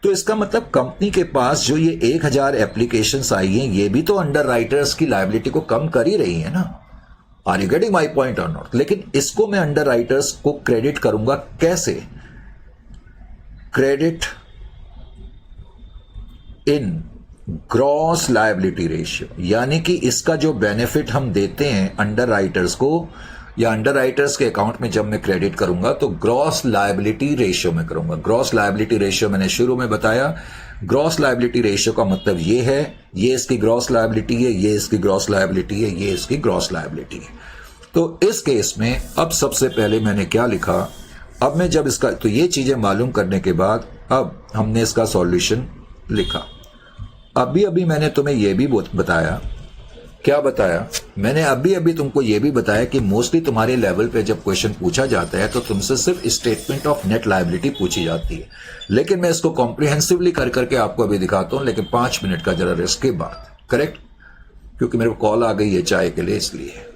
तो इसका मतलब कंपनी के पास जो ये 1000 एप्लीकेशंस आई हैं, ये भी तो अंडर राइटर्स की लायबिलिटी को कम कर ही रही है ना। Are you getting my point और नॉट? लेकिन इसको मैं अंडर राइटर्स को क्रेडिट करूंगा कैसे? Credit in gross liability ratio, यानी कि इसका जो बेनिफिट हम देते हैं अंडर राइटर्स को या अंडर राइटर्स के अकाउंट में जब मैं क्रेडिट करूंगा तो ग्रॉस लायबिलिटी रेशियो में करूंगा। ग्रॉस लायबिलिटी रेशियो मैंने शुरू में बताया, ग्रॉस लायबिलिटी रेशियो का मतलब ये है, ये इसकी ग्रॉस लायबिलिटी है, ये इसकी ग्रॉस लायबिलिटी है, ये इसकी ग्रॉस लायबिलिटी है। तो इस केस में अब सबसे पहले मैंने क्या लिखा, अब मैं जब इसका, तो ये चीजें मालूम करने के बाद अब हमने इसका सॉल्यूशन लिखा। अभी अभी मैंने तुम्हें यह भी बताया, क्या बताया मैंने? अभी अभी तुमको यह भी बताया कि मोस्टली तुम्हारे लेवल पे जब क्वेश्चन पूछा जाता है तो तुमसे सिर्फ स्टेटमेंट ऑफ नेट लायबिलिटी पूछी जाती है। लेकिन मैं इसको कॉम्प्रिहेंसिवली कर करके आपको अभी दिखाता हूं, लेकिन 5 मिनट का जरा रेस्ट के बाद, करेक्ट? क्योंकि मेरे को कॉल आ गई है चाय के लिए, इसलिए।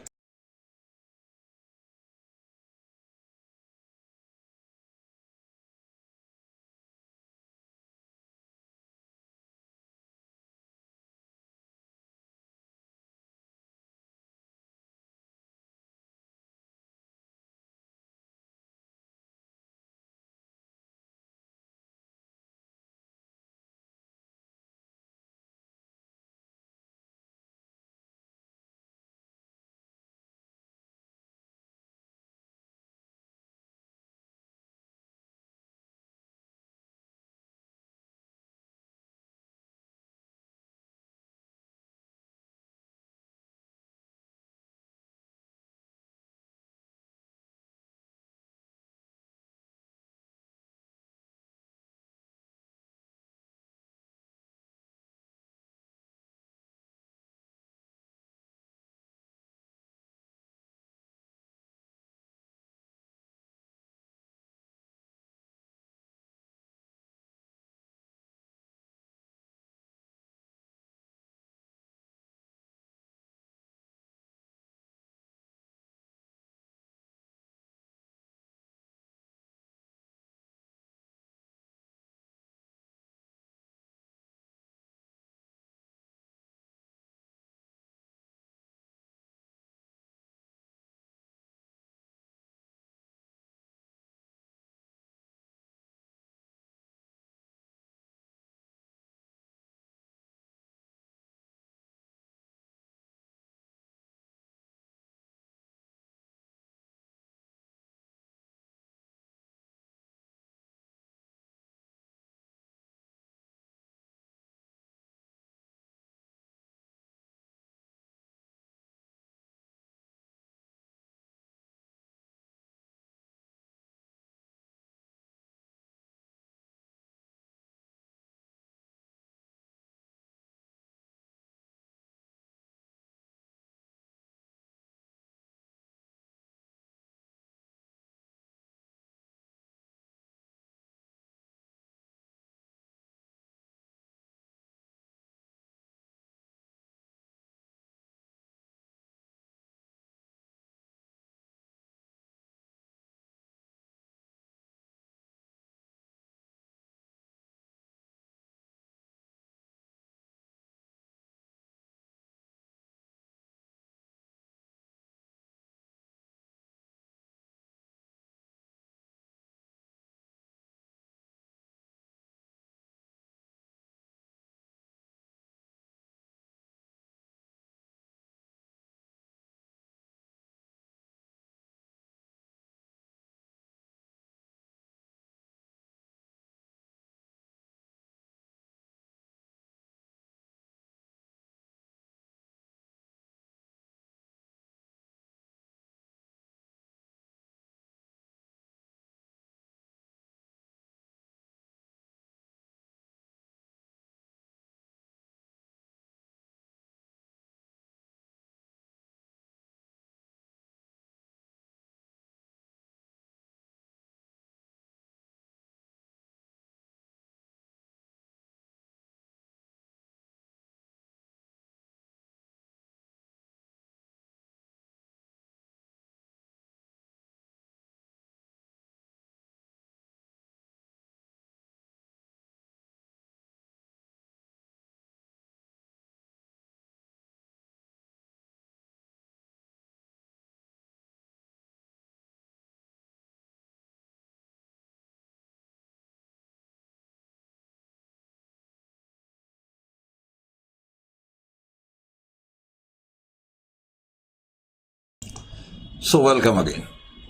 So welcome again.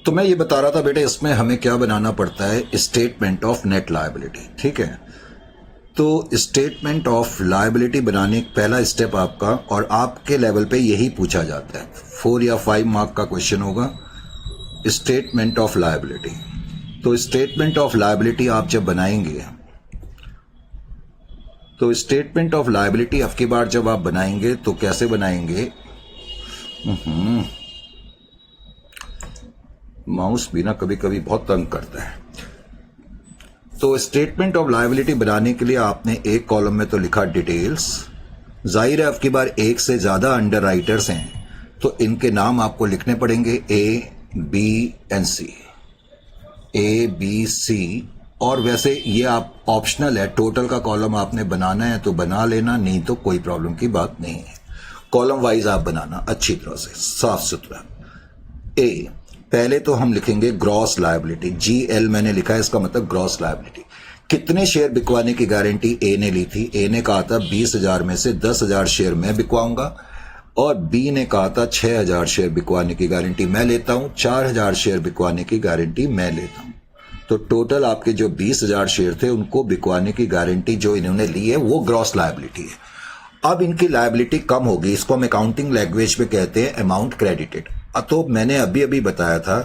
तो मैं ये बता रहा था बेटे, इसमें हमें क्या बनाना पड़ता है, स्टेटमेंट ऑफ नेट लायबिलिटी। ठीक है, तो स्टेटमेंट ऑफ लायबिलिटी बनाने का पहला स्टेप आपका, और आपके लेवल पे यही पूछा जाता है, 4 या 5 मार्क का क्वेश्चन होगा, स्टेटमेंट ऑफ लायबिलिटी। तो स्टेटमेंट ऑफ लायबिलिटी आप जब बनाएंगे, तो स्टेटमेंट ऑफ लायबिलिटी आपकी बार जब आप बनाएंगे तो कैसे बनाएंगे, माउस भी ना कभी कभी बहुत तंग करता है। तो स्टेटमेंट ऑफ लायबिलिटी बनाने के लिए आपने एक कॉलम में तो लिखा डिटेल्स, जाहिर है आपकी बार एक से ज्यादा अंडर राइटर्स हैं तो इनके नाम आपको लिखने पड़ेंगे, A B and C, A B C. और वैसे ये आप ऑप्शनल है, टोटल का कॉलम आपने बनाना है तो बना लेना, नहीं तो कोई प्रॉब्लम की बात नहीं है। कॉलम वाइज आप बनाना अच्छी तरह से, साफ सुथरा। ए, पहले तो हम लिखेंगे ग्रॉस लायबिलिटी, GL मैंने लिखा है, इसका मतलब ग्रॉस लायबिलिटी। कितने शेयर बिकवाने की गारंटी ए ने ली थी? ए ने कहा था 20,000 में से 10,000 शेयर मैं बिकवाऊंगा, और बी ने कहा था 6,000 शेयर बिकवाने की गारंटी मैं लेता हूं, 4,000 शेयर बिकवाने की गारंटी मैं लेता हूं। तो टोटल आपके जो 20,000 शेयर थे उनको बिकवाने की गारंटी जो इन्होंने ली है वो ग्रॉस लायबिलिटी है। अब इनकी लायबिलिटी कम होगी, इसको हम अकाउंटिंग लैंग्वेज में कहते हैं अमाउंट क्रेडिटेड। तो मैंने अभी बताया था,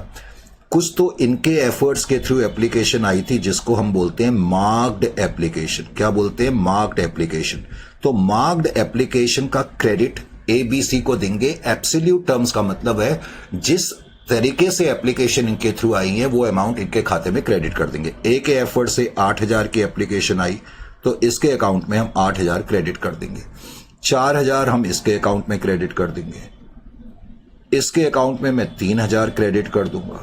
कुछ तो इनके एफर्ट्स के थ्रू एप्लीकेशन आई थी जिसको हम बोलते हैं मार्क्ड एप्लीकेशन। क्या बोलते हैं? Marked application. तो मार्क्ड एप्लीकेशन का क्रेडिट ABC को देंगे। एब्सोल्यूट टर्म्स का मतलब है जिस तरीके से एप्लीकेशन इनके थ्रू आई है वो अमाउंट इनके खाते में क्रेडिट कर देंगे। ए के एफर्ट से 8,000 की एप्लीकेशन आई तो इसके अकाउंट में हम 8,000 क्रेडिट कर देंगे, 4,000 हम इसके अकाउंट में क्रेडिट कर देंगे, इसके अकाउंट में मैं 3,000 क्रेडिट कर दूंगा।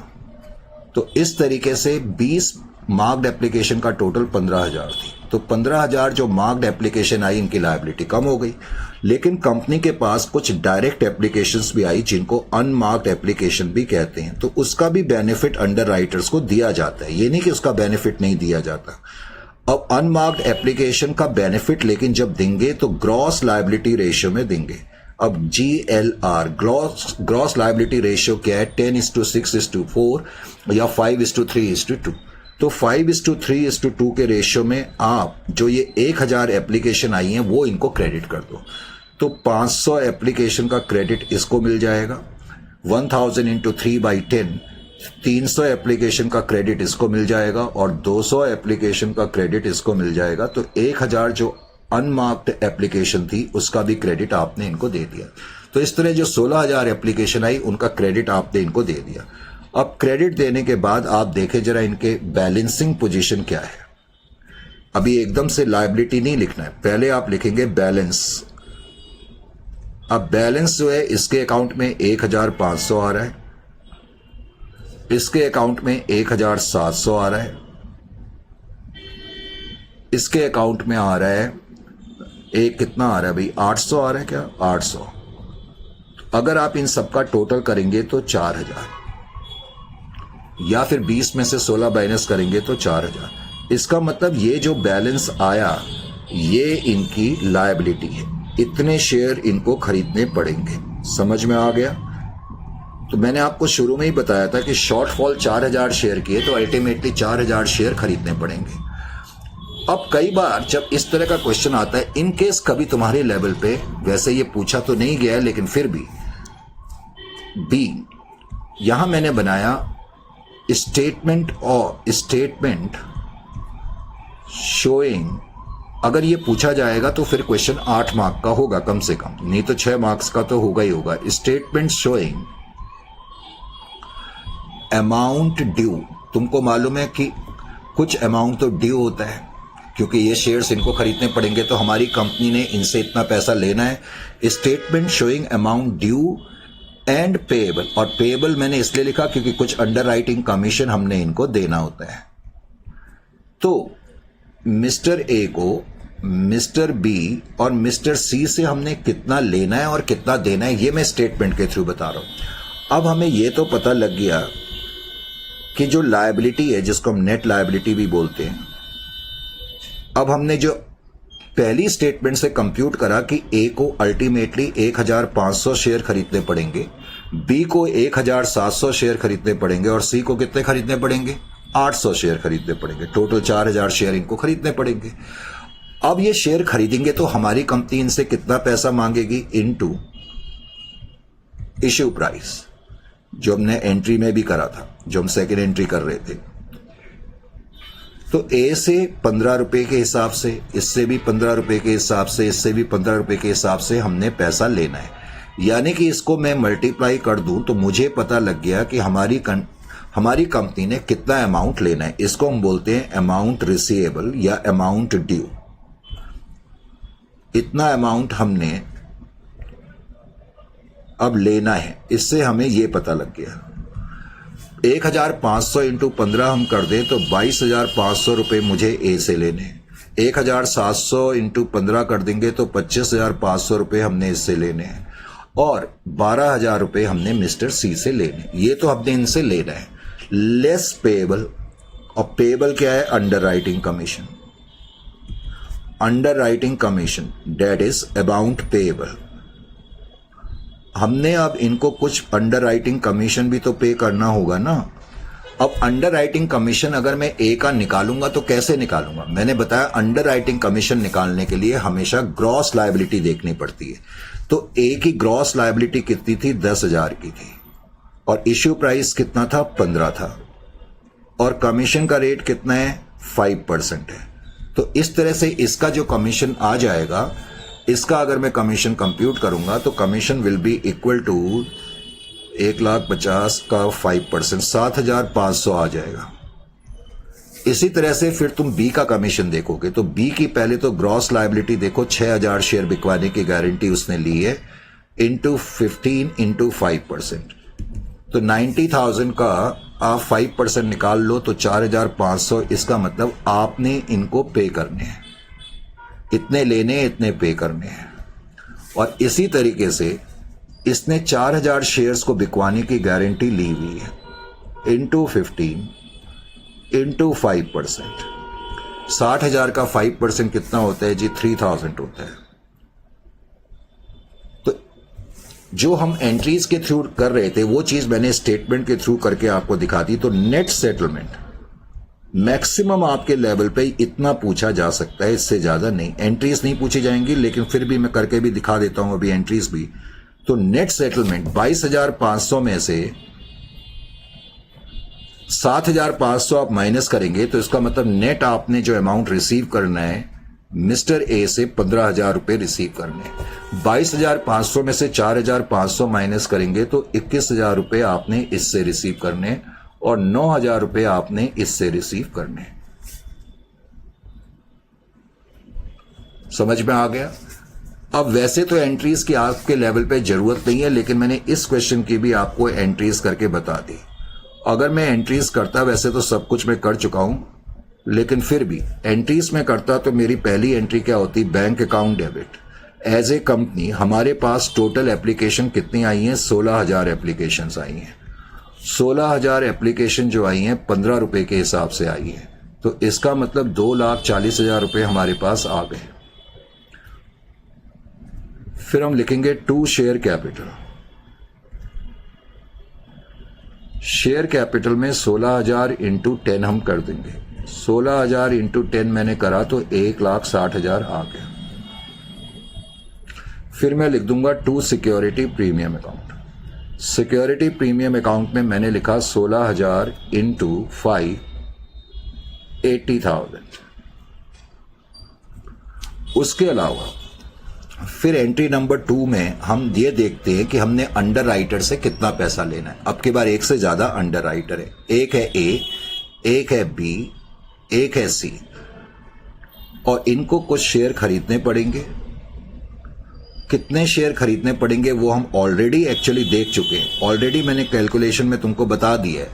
तो इस तरीके से 20 मार्क्ड एप्लीकेशन का टोटल 15,000 थी। तो 15,000 जो मार्क्ड एप्लीकेशन आई, इनकी लायबिलिटी कम हो गई। लेकिन कंपनी के पास कुछ डायरेक्ट एप्लीकेशंस भी आई जिनको अनमार्क्ड एप्लीकेशन भी कहते हैं, तो उसका भी बेनिफिट अंडर राइटर्स को दिया जाता है, ये नहीं कि उसका बेनिफिट नहीं दिया जाता। अब अनमार्क्ड एप्लीकेशन का बेनिफिट लेकिन जब देंगे तो ग्रॉस लायबिलिटी रेशियो में देंगे। अब GLR ग्रॉस लायबिलिटी रेशियो क्या है? 10:6:4 या 5:3:2। तो 5:3:2 के रेशियो में आप जो ये 1,000 एप्लीकेशन आई हैं वो इनको क्रेडिट कर दो। तो 500 एप्लीकेशन का क्रेडिट इसको मिल जाएगा, 1000 × 3/10 300 एप्लीकेशन का क्रेडिट इसको मिल जाएगा, और 200 एप्लीकेशन का क्रेडिट इसको मिल जाएगा। तो 1,000 जो अनमार्क्ड एप्लीकेशन थी उसका भी क्रेडिट आपने इनको दे दिया। तो इस तरह जो 16,000 एप्लीकेशन आई उनका क्रेडिट आपने इनको दे दिया। अब क्रेडिट देने के बाद आप देखें जरा इनके बैलेंसिंग पोजीशन क्या है। अभी एकदम से लायबिलिटी नहीं लिखना है, पहले आप लिखेंगे बैलेंस। अब बैलेंस जो है इसके अकाउंट में 1,500 आ रहा है, इसके अकाउंट में 1,700 आ रहा है, इसके अकाउंट में आ रहा है एक कितना आ रहा है भाई, 800 आ रहा है क्या? 800। अगर आप इन सबका टोटल करेंगे तो 4,000, या फिर 20 में से 16 माइनस करेंगे तो 4,000। इसका मतलब ये जो बैलेंस आया ये इनकी लायबिलिटी है, इतने शेयर इनको खरीदने पड़ेंगे। समझ में आ गया? तो मैंने आपको शुरू में ही बताया था कि शॉर्टफॉल 4,000 शेयर की है तो अल्टीमेटली 4,000 शेयर खरीदने पड़ेंगे। अब कई बार जब इस तरह का क्वेश्चन आता है, इन केस कभी तुम्हारे लेवल पे, वैसे ये पूछा तो नहीं गया है लेकिन फिर भी, बी यहां मैंने बनाया स्टेटमेंट शोइंग। अगर ये पूछा जाएगा तो फिर क्वेश्चन 8 मार्क का होगा कम से कम, नहीं तो 6 मार्क्स का तो होगा ही होगा। Statement showing amount due. तुमको मालूम है कि कुछ अमाउंट तो ड्यू होता है क्योंकि ये शेयर्स इनको खरीदने पड़ेंगे, तो हमारी कंपनी ने इनसे इतना पैसा लेना है। Statement showing amount due and payable, और पेएबल मैंने इसलिए लिखा क्योंकि कुछ अंडर राइटिंग कमीशन हमने इनको देना होता है। तो मिस्टर ए को मिस्टर बी और मिस्टर सी से हमने कितना लेना है और कितना देना है ये मैं स्टेटमेंट के थ्रू बता रहा हूं। अब हमें ये तो पता लग गया कि जो लायबिलिटी है जिसको हम नेट लायबिलिटी भी बोलते हैं, अब हमने जो पहली स्टेटमेंट से कंप्यूट करा कि ए को अल्टीमेटली 1,500 शेयर खरीदने पड़ेंगे, बी को 1700 शेयर खरीदने पड़ेंगे और सी को कितने खरीदने पड़ेंगे? 800 शेयर खरीदने पड़ेंगे। टोटल 4000 शेयर इनको खरीदने पड़ेंगे। अब ये शेयर खरीदेंगे तो हमारी कंपनी इनसे कितना पैसा मांगेगी? इनटू इश्यू प्राइस, जो हमने एंट्री में भी करा था, जो हम सेकेंड एंट्री कर रहे थे। तो ए से 15 रुपए के हिसाब से, इससे भी 15 रुपए के हिसाब से, इससे भी 15 रुपए के हिसाब से हमने पैसा लेना है। यानी कि इसको मैं मल्टीप्लाई कर दूं तो मुझे पता लग गया कि हमारी कंपनी ने कितना अमाउंट लेना है। इसको हम बोलते हैं अमाउंट रिसीवेबल या अमाउंट ड्यू। इतना अमाउंट हमने अब लेना है, इससे हमें यह पता लग गया। 1500 इंटू 15 हम कर दें तो 22,500 रुपए मुझे ए से लेने हैं। 1700 इंटू 15 कर देंगे तो 25,500 रुपए हमने इससे लेने हैं और 12,000 रुपए हमने मिस्टर सी से लेने। ये तो हमने इनसे लेना है। लेस पेएबल, और पेएबल क्या है? Underwriting commission. Underwriting commission that is amount payable. हमने अब इनको कुछ अंडर राइटिंग कमीशन भी तो पे करना होगा ना। अब अंडर राइटिंग कमीशन अगर मैं ए का निकालूंगा तो कैसे निकालूंगा? मैंने बताया अंडर राइटिंग कमीशन निकालने के लिए हमेशा ग्रॉस लायबिलिटी देखनी पड़ती है। तो ए की ग्रॉस लायबिलिटी कितनी थी? 10,000 की थी और इश्यू प्राइस कितना था? 15 था और कमीशन का रेट कितना है? 5% है। तो इस तरह से इसका जो कमीशन आ जाएगा, इसका अगर मैं कमीशन कंप्यूट करूंगा तो commission will be equal to 1,50,000 का 5%, 7,500 आ जाएगा। इसी तरह से फिर तुम बी का कमीशन देखोगे तो बी की पहले तो ग्रॉस लायबिलिटी देखो, 6,000 शेयर बिकवाने की गारंटी उसने ली है, इंटू 15 इंटू 5%। तो 90,000 का आप 5% निकाल लो तो 4,500। इसका मतलब आपने इनको पे करने हैं, इतने लेने, इतने पे करने हैं। और इसी तरीके से इसने 4,000 शेयर्स को बिकवाने की गारंटी ली हुई है, इंटू 15 इंटू 5%। 60,000 का 5% कितना होता है जी? 3,000 होता है। तो जो हम एंट्रीज के थ्रू कर रहे थे वो चीज मैंने स्टेटमेंट के थ्रू करके आपको दिखा दी। तो नेट सेटलमेंट मैक्सिमम आपके लेवल पे इतना पूछा जा सकता है, इससे ज्यादा नहीं। एंट्रीज नहीं पूछी जाएंगी, लेकिन फिर भी मैं करके भी दिखा देता हूं अभी एंट्रीज भी। तो नेट सेटलमेंट 22,500 में से 7,500 आप माइनस करेंगे तो इसका मतलब नेट आपने जो अमाउंट रिसीव करना है मिस्टर ए से 15,000 रुपए रिसीव करने हैं। 22,500 में से 4,500 माइनस करेंगे तो 21,000 रुपए आपने इससे रिसीव करने और 9,000 रुपए आपने इससे रिसीव करने। समझ में आ गया? अब वैसे तो एंट्रीज की आपके लेवल पे जरूरत नहीं है, लेकिन मैंने इस क्वेश्चन की भी आपको एंट्रीज करके बता दी। अगर मैं एंट्रीज करता, वैसे तो सब कुछ मैं कर चुका हूं, लेकिन फिर भी एंट्रीज में करता तो मेरी पहली एंट्री क्या होती? Bank account debit. As a company हमारे पास टोटल एप्लीकेशन कितनी आई हैं? 16,000 एप्लीकेशन आई हैं। 16,000 एप्लीकेशन जो आई हैं 15 रुपए के हिसाब से आई हैं। तो इसका मतलब 2,40,000 रुपए हमारे पास आ गए। फिर हम लिखेंगे to share capital. Share capital में 16,000 इंटू 10 हम कर देंगे। 16,000 इंटू 10 मैंने करा तो 1,60,000 आ गया। फिर मैं लिख दूंगा to security premium account. Security premium account में मैंने लिखा 16,000 इंटू 5, 80,000। उसके अलावा फिर एंट्री नंबर 2 में हम ये देखते हैं कि हमने अंडर राइटर से कितना पैसा लेना है। अब की बार एक से ज्यादा अंडर राइटर है। एक है ए, एक है बी, एक है सी, और इनको कुछ शेयर खरीदने पड़ेंगे। कितने शेयर खरीदने पड़ेंगे वो हम ऑलरेडी एक्चुअली देख चुके हैं। ऑलरेडी मैंने कैलकुलेशन में तुमको बता दिया है।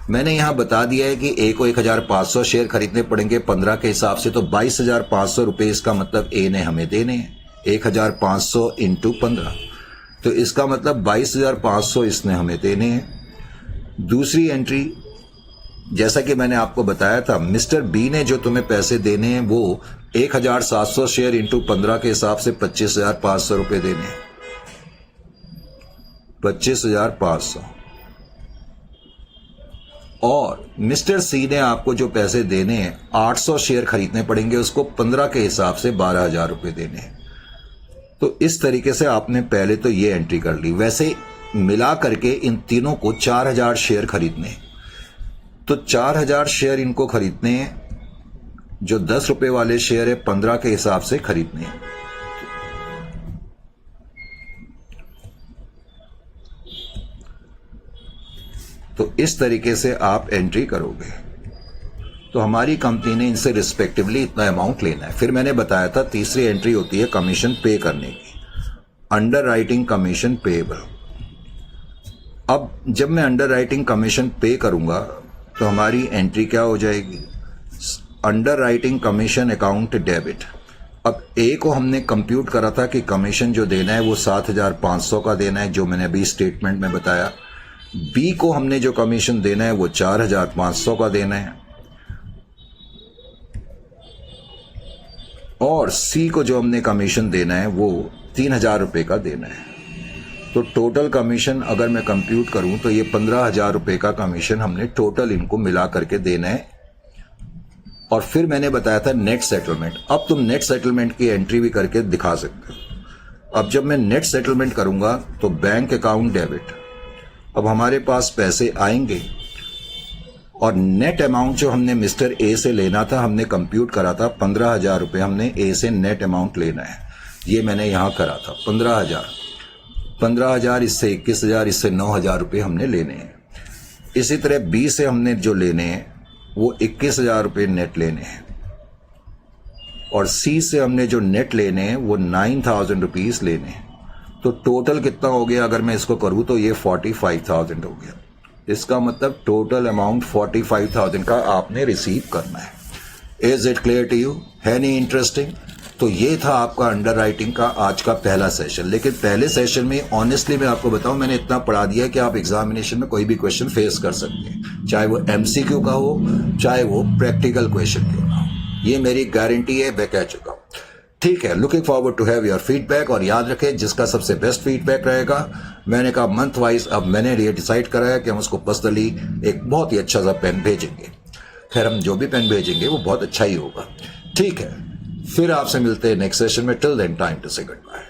मैंने यहां बता दिया है कि ए को 1,500 शेयर खरीदने पड़ेंगे 15 के हिसाब से, तो 22,500 रुपए इसका मतलब ए ने हमें देने हैं। 1,500 इंटू 15, तो इसका मतलब 22,500 इसने हमें देने हैं। दूसरी एंट्री, जैसा कि मैंने आपको बताया था, मिस्टर बी ने जो तुम्हें पैसे देने हैं वो 1,700 शेयर इंटू 15 के हिसाब से 25,500 रुपए देने हैं। 25,500। और मिस्टर सी ने आपको जो पैसे देने हैं 800 शेयर खरीदने पड़ेंगे, उसको 15 के हिसाब से 12,000 रुपये देने हैं। तो इस तरीके से आपने पहले तो ये एंट्री कर ली। वैसे मिला करके इन तीनों को 4,000 शेयर खरीदने हैं, तो 4,000 शेयर इनको खरीदने हैं। जो 10 रुपए वाले शेयर है 15 के हिसाब से खरीदने हैं। तो इस तरीके से आप एंट्री करोगे। तो हमारी कंपनी ने इनसे रिस्पेक्टिवली इतना अमाउंट लेना है। फिर मैंने बताया था तीसरी एंट्री होती है कमीशन पे करने की, अंडर राइटिंग कमीशन पेएबल। अब जब मैं अंडर राइटिंग कमीशन पे करूंगा तो हमारी एंट्री क्या हो जाएगी, under writing commission account debit. अब ए को हमने कंप्यूट करा था कि कमीशन जो देना है वो 7,500 का देना है, जो मैंने अभी स्टेटमेंट में बताया। बी को हमने जो कमीशन देना है वो 4,500 का देना है, और सी को जो हमने कमीशन देना है वो 3,000 रुपये का देना है। तो टोटल कमीशन अगर मैं कंप्यूट करूं तो ये 15,000 रुपये का कमीशन हमने टोटल इनको मिला करके देना है। और फिर मैंने बताया था नेट सेटलमेंट। अब तुम नेट सेटलमेंट की एंट्री भी करके दिखा सकते हो। अब जब मैं नेट सेटलमेंट करूंगा तो बैंक अकाउंट डेबिट, अब हमारे पास पैसे आएंगे और नेट अमाउंट जो हमने मिस्टर ए से लेना था हमने कंप्यूट करा था 15,000 रुपये हमने ए से नेट अमाउंट लेना है। ये मैंने यहां करा था 15,000 इससे 21,000 इससे 9,000 रुपये हमने लेने हैं। इसी तरह बी से हमने जो लेने हैं वो 21,000 रुपये नेट लेने हैं, और सी से हमने जो नेट लेने हैं वो 9,000 रुपीज लेने हैं। तो टोटल कितना हो गया, अगर मैं इसको करूं तो ये 45,000 हो गया। इसका मतलब टोटल अमाउंट 45,000 का आपने रिसीव करना है। Is it clear to you? है नहीं इंटरेस्टिंग? तो ये था आपका अंडर राइटिंग का आज का पहला सेशन। लेकिन पहले सेशन में ऑनेस्टली मैं आपको बताऊं, मैंने इतना पढ़ा दिया कि आप एग्जामिनेशन में कोई भी क्वेश्चन फेस कर सकते हैं, चाहे वो एमसीक्यू का हो चाहे वो प्रैक्टिकल क्वेश्चन क्यों ना हो। ये मेरी गारंटी है, मैं कह चुका हूं। ठीक है, looking forward to have your feedback. और याद रखें जिसका सबसे बेस्ट फीडबैक रहेगा, मैंने कहा मंथ वाइज, अब मैंने ये डिसाइड करा है कि हम उसको पर्सनली एक बहुत ही अच्छा सा पेन भेजेंगे। खैर हम जो भी पेन भेजेंगे वो बहुत अच्छा ही होगा। ठीक है, फिर आपसे मिलते हैं नेक्स्ट सेशन में। टिल देन टाइम टू से गुड बाय।